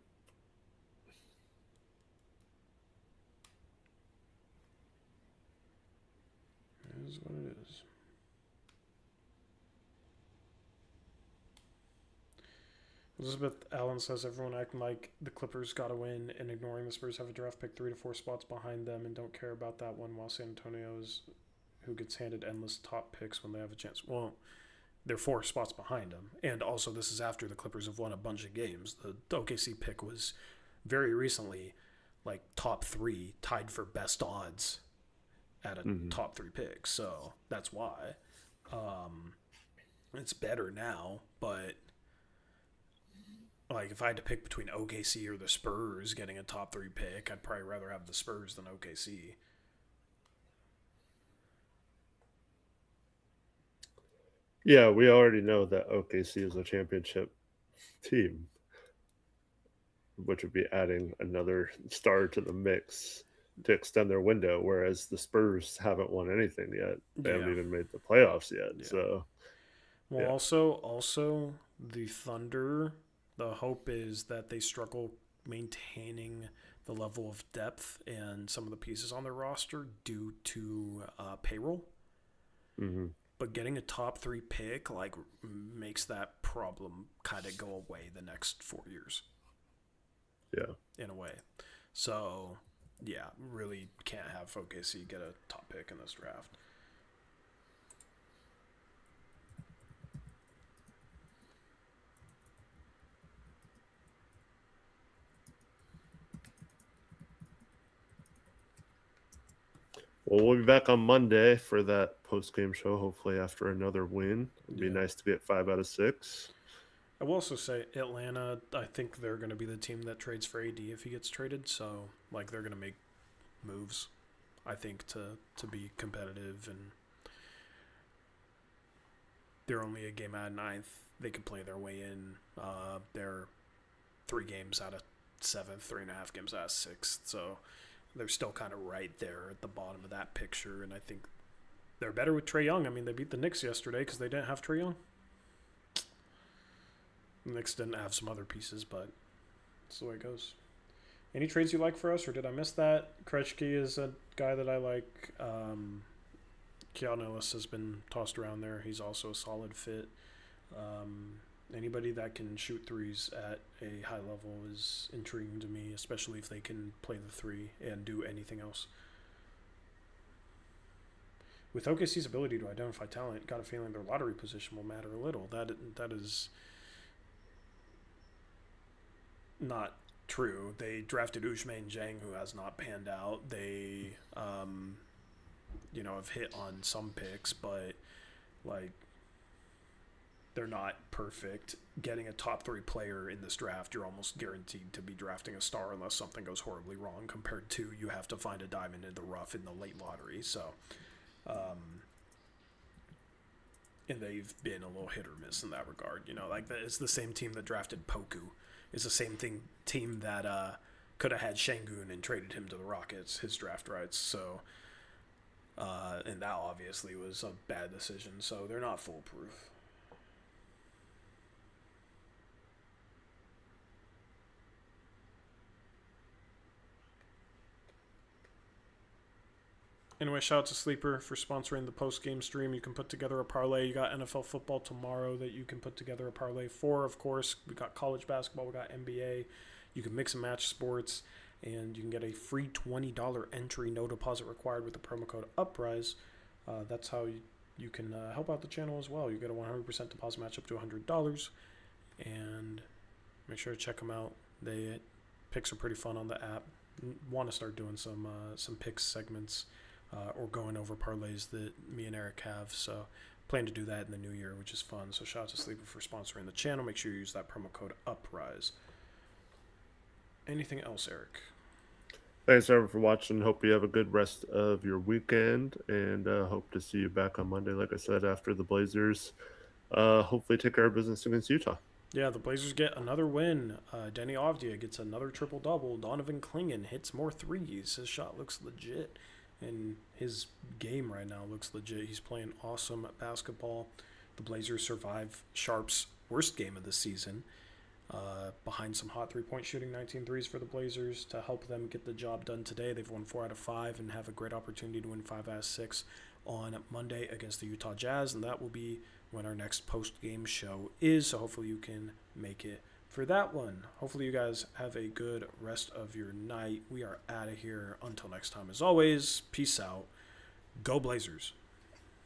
It is what it is. Elizabeth Allen says everyone acting like the Clippers got to win and ignoring the Spurs have a draft pick 3 to 4 spots behind them and don't care about that one, while San Antonio's who gets handed endless top picks when they have a chance. Well, they're 4 spots behind them. And also this is after the Clippers have won a bunch of games. The OKC pick was very recently top 3, tied for best odds at a top 3 pick. So that's why. It's better now, but if I had to pick between OKC or the Spurs getting a top 3 pick, I'd probably rather have the Spurs than OKC. Yeah, we already know that OKC is a championship team, which would be adding another star to the mix to extend their window, whereas the Spurs haven't won anything yet. They haven't even made the playoffs yet. Yeah. So, also the Thunder, the hope is that they struggle maintaining the level of depth and some of the pieces on their roster due to payroll. Mm-hmm. But getting a top 3 pick makes that problem kind of go away the next 4 years. Yeah. In a way. So, yeah, really can't have OKC get a top pick in this draft. Well, we'll be back on Monday for that post-game show, hopefully after another win. It'd be nice to get 5 out of 6. I will also say Atlanta, I think they're going to be the team that trades for AD if he gets traded. So, like, they're going to make moves, I think, to be competitive. And they're only a game out of ninth. They could play their way in. They're 3 games out of 7th, 3.5 games out of 6th. So they're still kind of right there at the bottom of that picture. And I think they're better with Trae Young. I mean, they beat the Knicks yesterday because they didn't have Trae Young. The Knicks didn't have some other pieces, but that's the way it goes. Any trades you like for us, or did I miss that? Krejci is a guy that I like. Keanu Ellis has been tossed around there. He's also a solid fit. Anybody that can shoot threes at a high level is intriguing to me, especially if they can play the 3 and do anything else. With OKC's ability to identify talent, got a feeling their lottery position will matter a little. That is not true. They drafted Ousmane Dieng, who has not panned out. They, have hit on some picks, but, like, they're not perfect. Getting a top 3 player in this draft, you're almost guaranteed to be drafting a star unless something goes horribly wrong, compared to you have to find a diamond in the rough in the late lottery. So, and they've been a little hit or miss in that regard. It's the same team that drafted Poku. It's the same team that could have had Şengün and traded him to the Rockets, his draft rights. So, and that obviously was a bad decision. So they're not foolproof. Anyway, shout out to Sleeper for sponsoring the post-game stream. You can put together a parlay. You got NFL football tomorrow that you can put together a parlay for, of course. We got college basketball. We got NBA. You can mix and match sports, and you can get a free $20 entry, no deposit required, with the promo code Uprise. That's how you can help out the channel as well. You get a 100% deposit match up to $100, and make sure to check them out. Picks are pretty fun on the app. Want to start doing some picks segments. Or going over parlays that me and Eric have. So plan to do that in the new year, which is fun. So shout out to Sleeper for sponsoring the channel. Make sure you use that promo code Uprise. Anything else, Eric? Thanks, everyone, for watching. Hope you have a good rest of your weekend, and hope to see you back on Monday, like I said, after the Blazers hopefully take care of business against Utah. Yeah, the Blazers get another win. Deni Avdija gets another triple-double. Donovan Clingan hits more threes. His shot looks legit. And his game right now looks legit. He's playing awesome basketball. The Blazers survive Sharpe's worst game of the season, behind some hot three-point shooting, 19 threes for the Blazers to help them get the job done today. They've won 4 out of 5 and have a great opportunity to win 5 out of 6 on Monday against the Utah Jazz, and that will be when our next post-game show is. So hopefully you can make it for that one. Hopefully you guys have a good rest of your night. We are out of here. Until next time, as always, peace out. Go Blazers.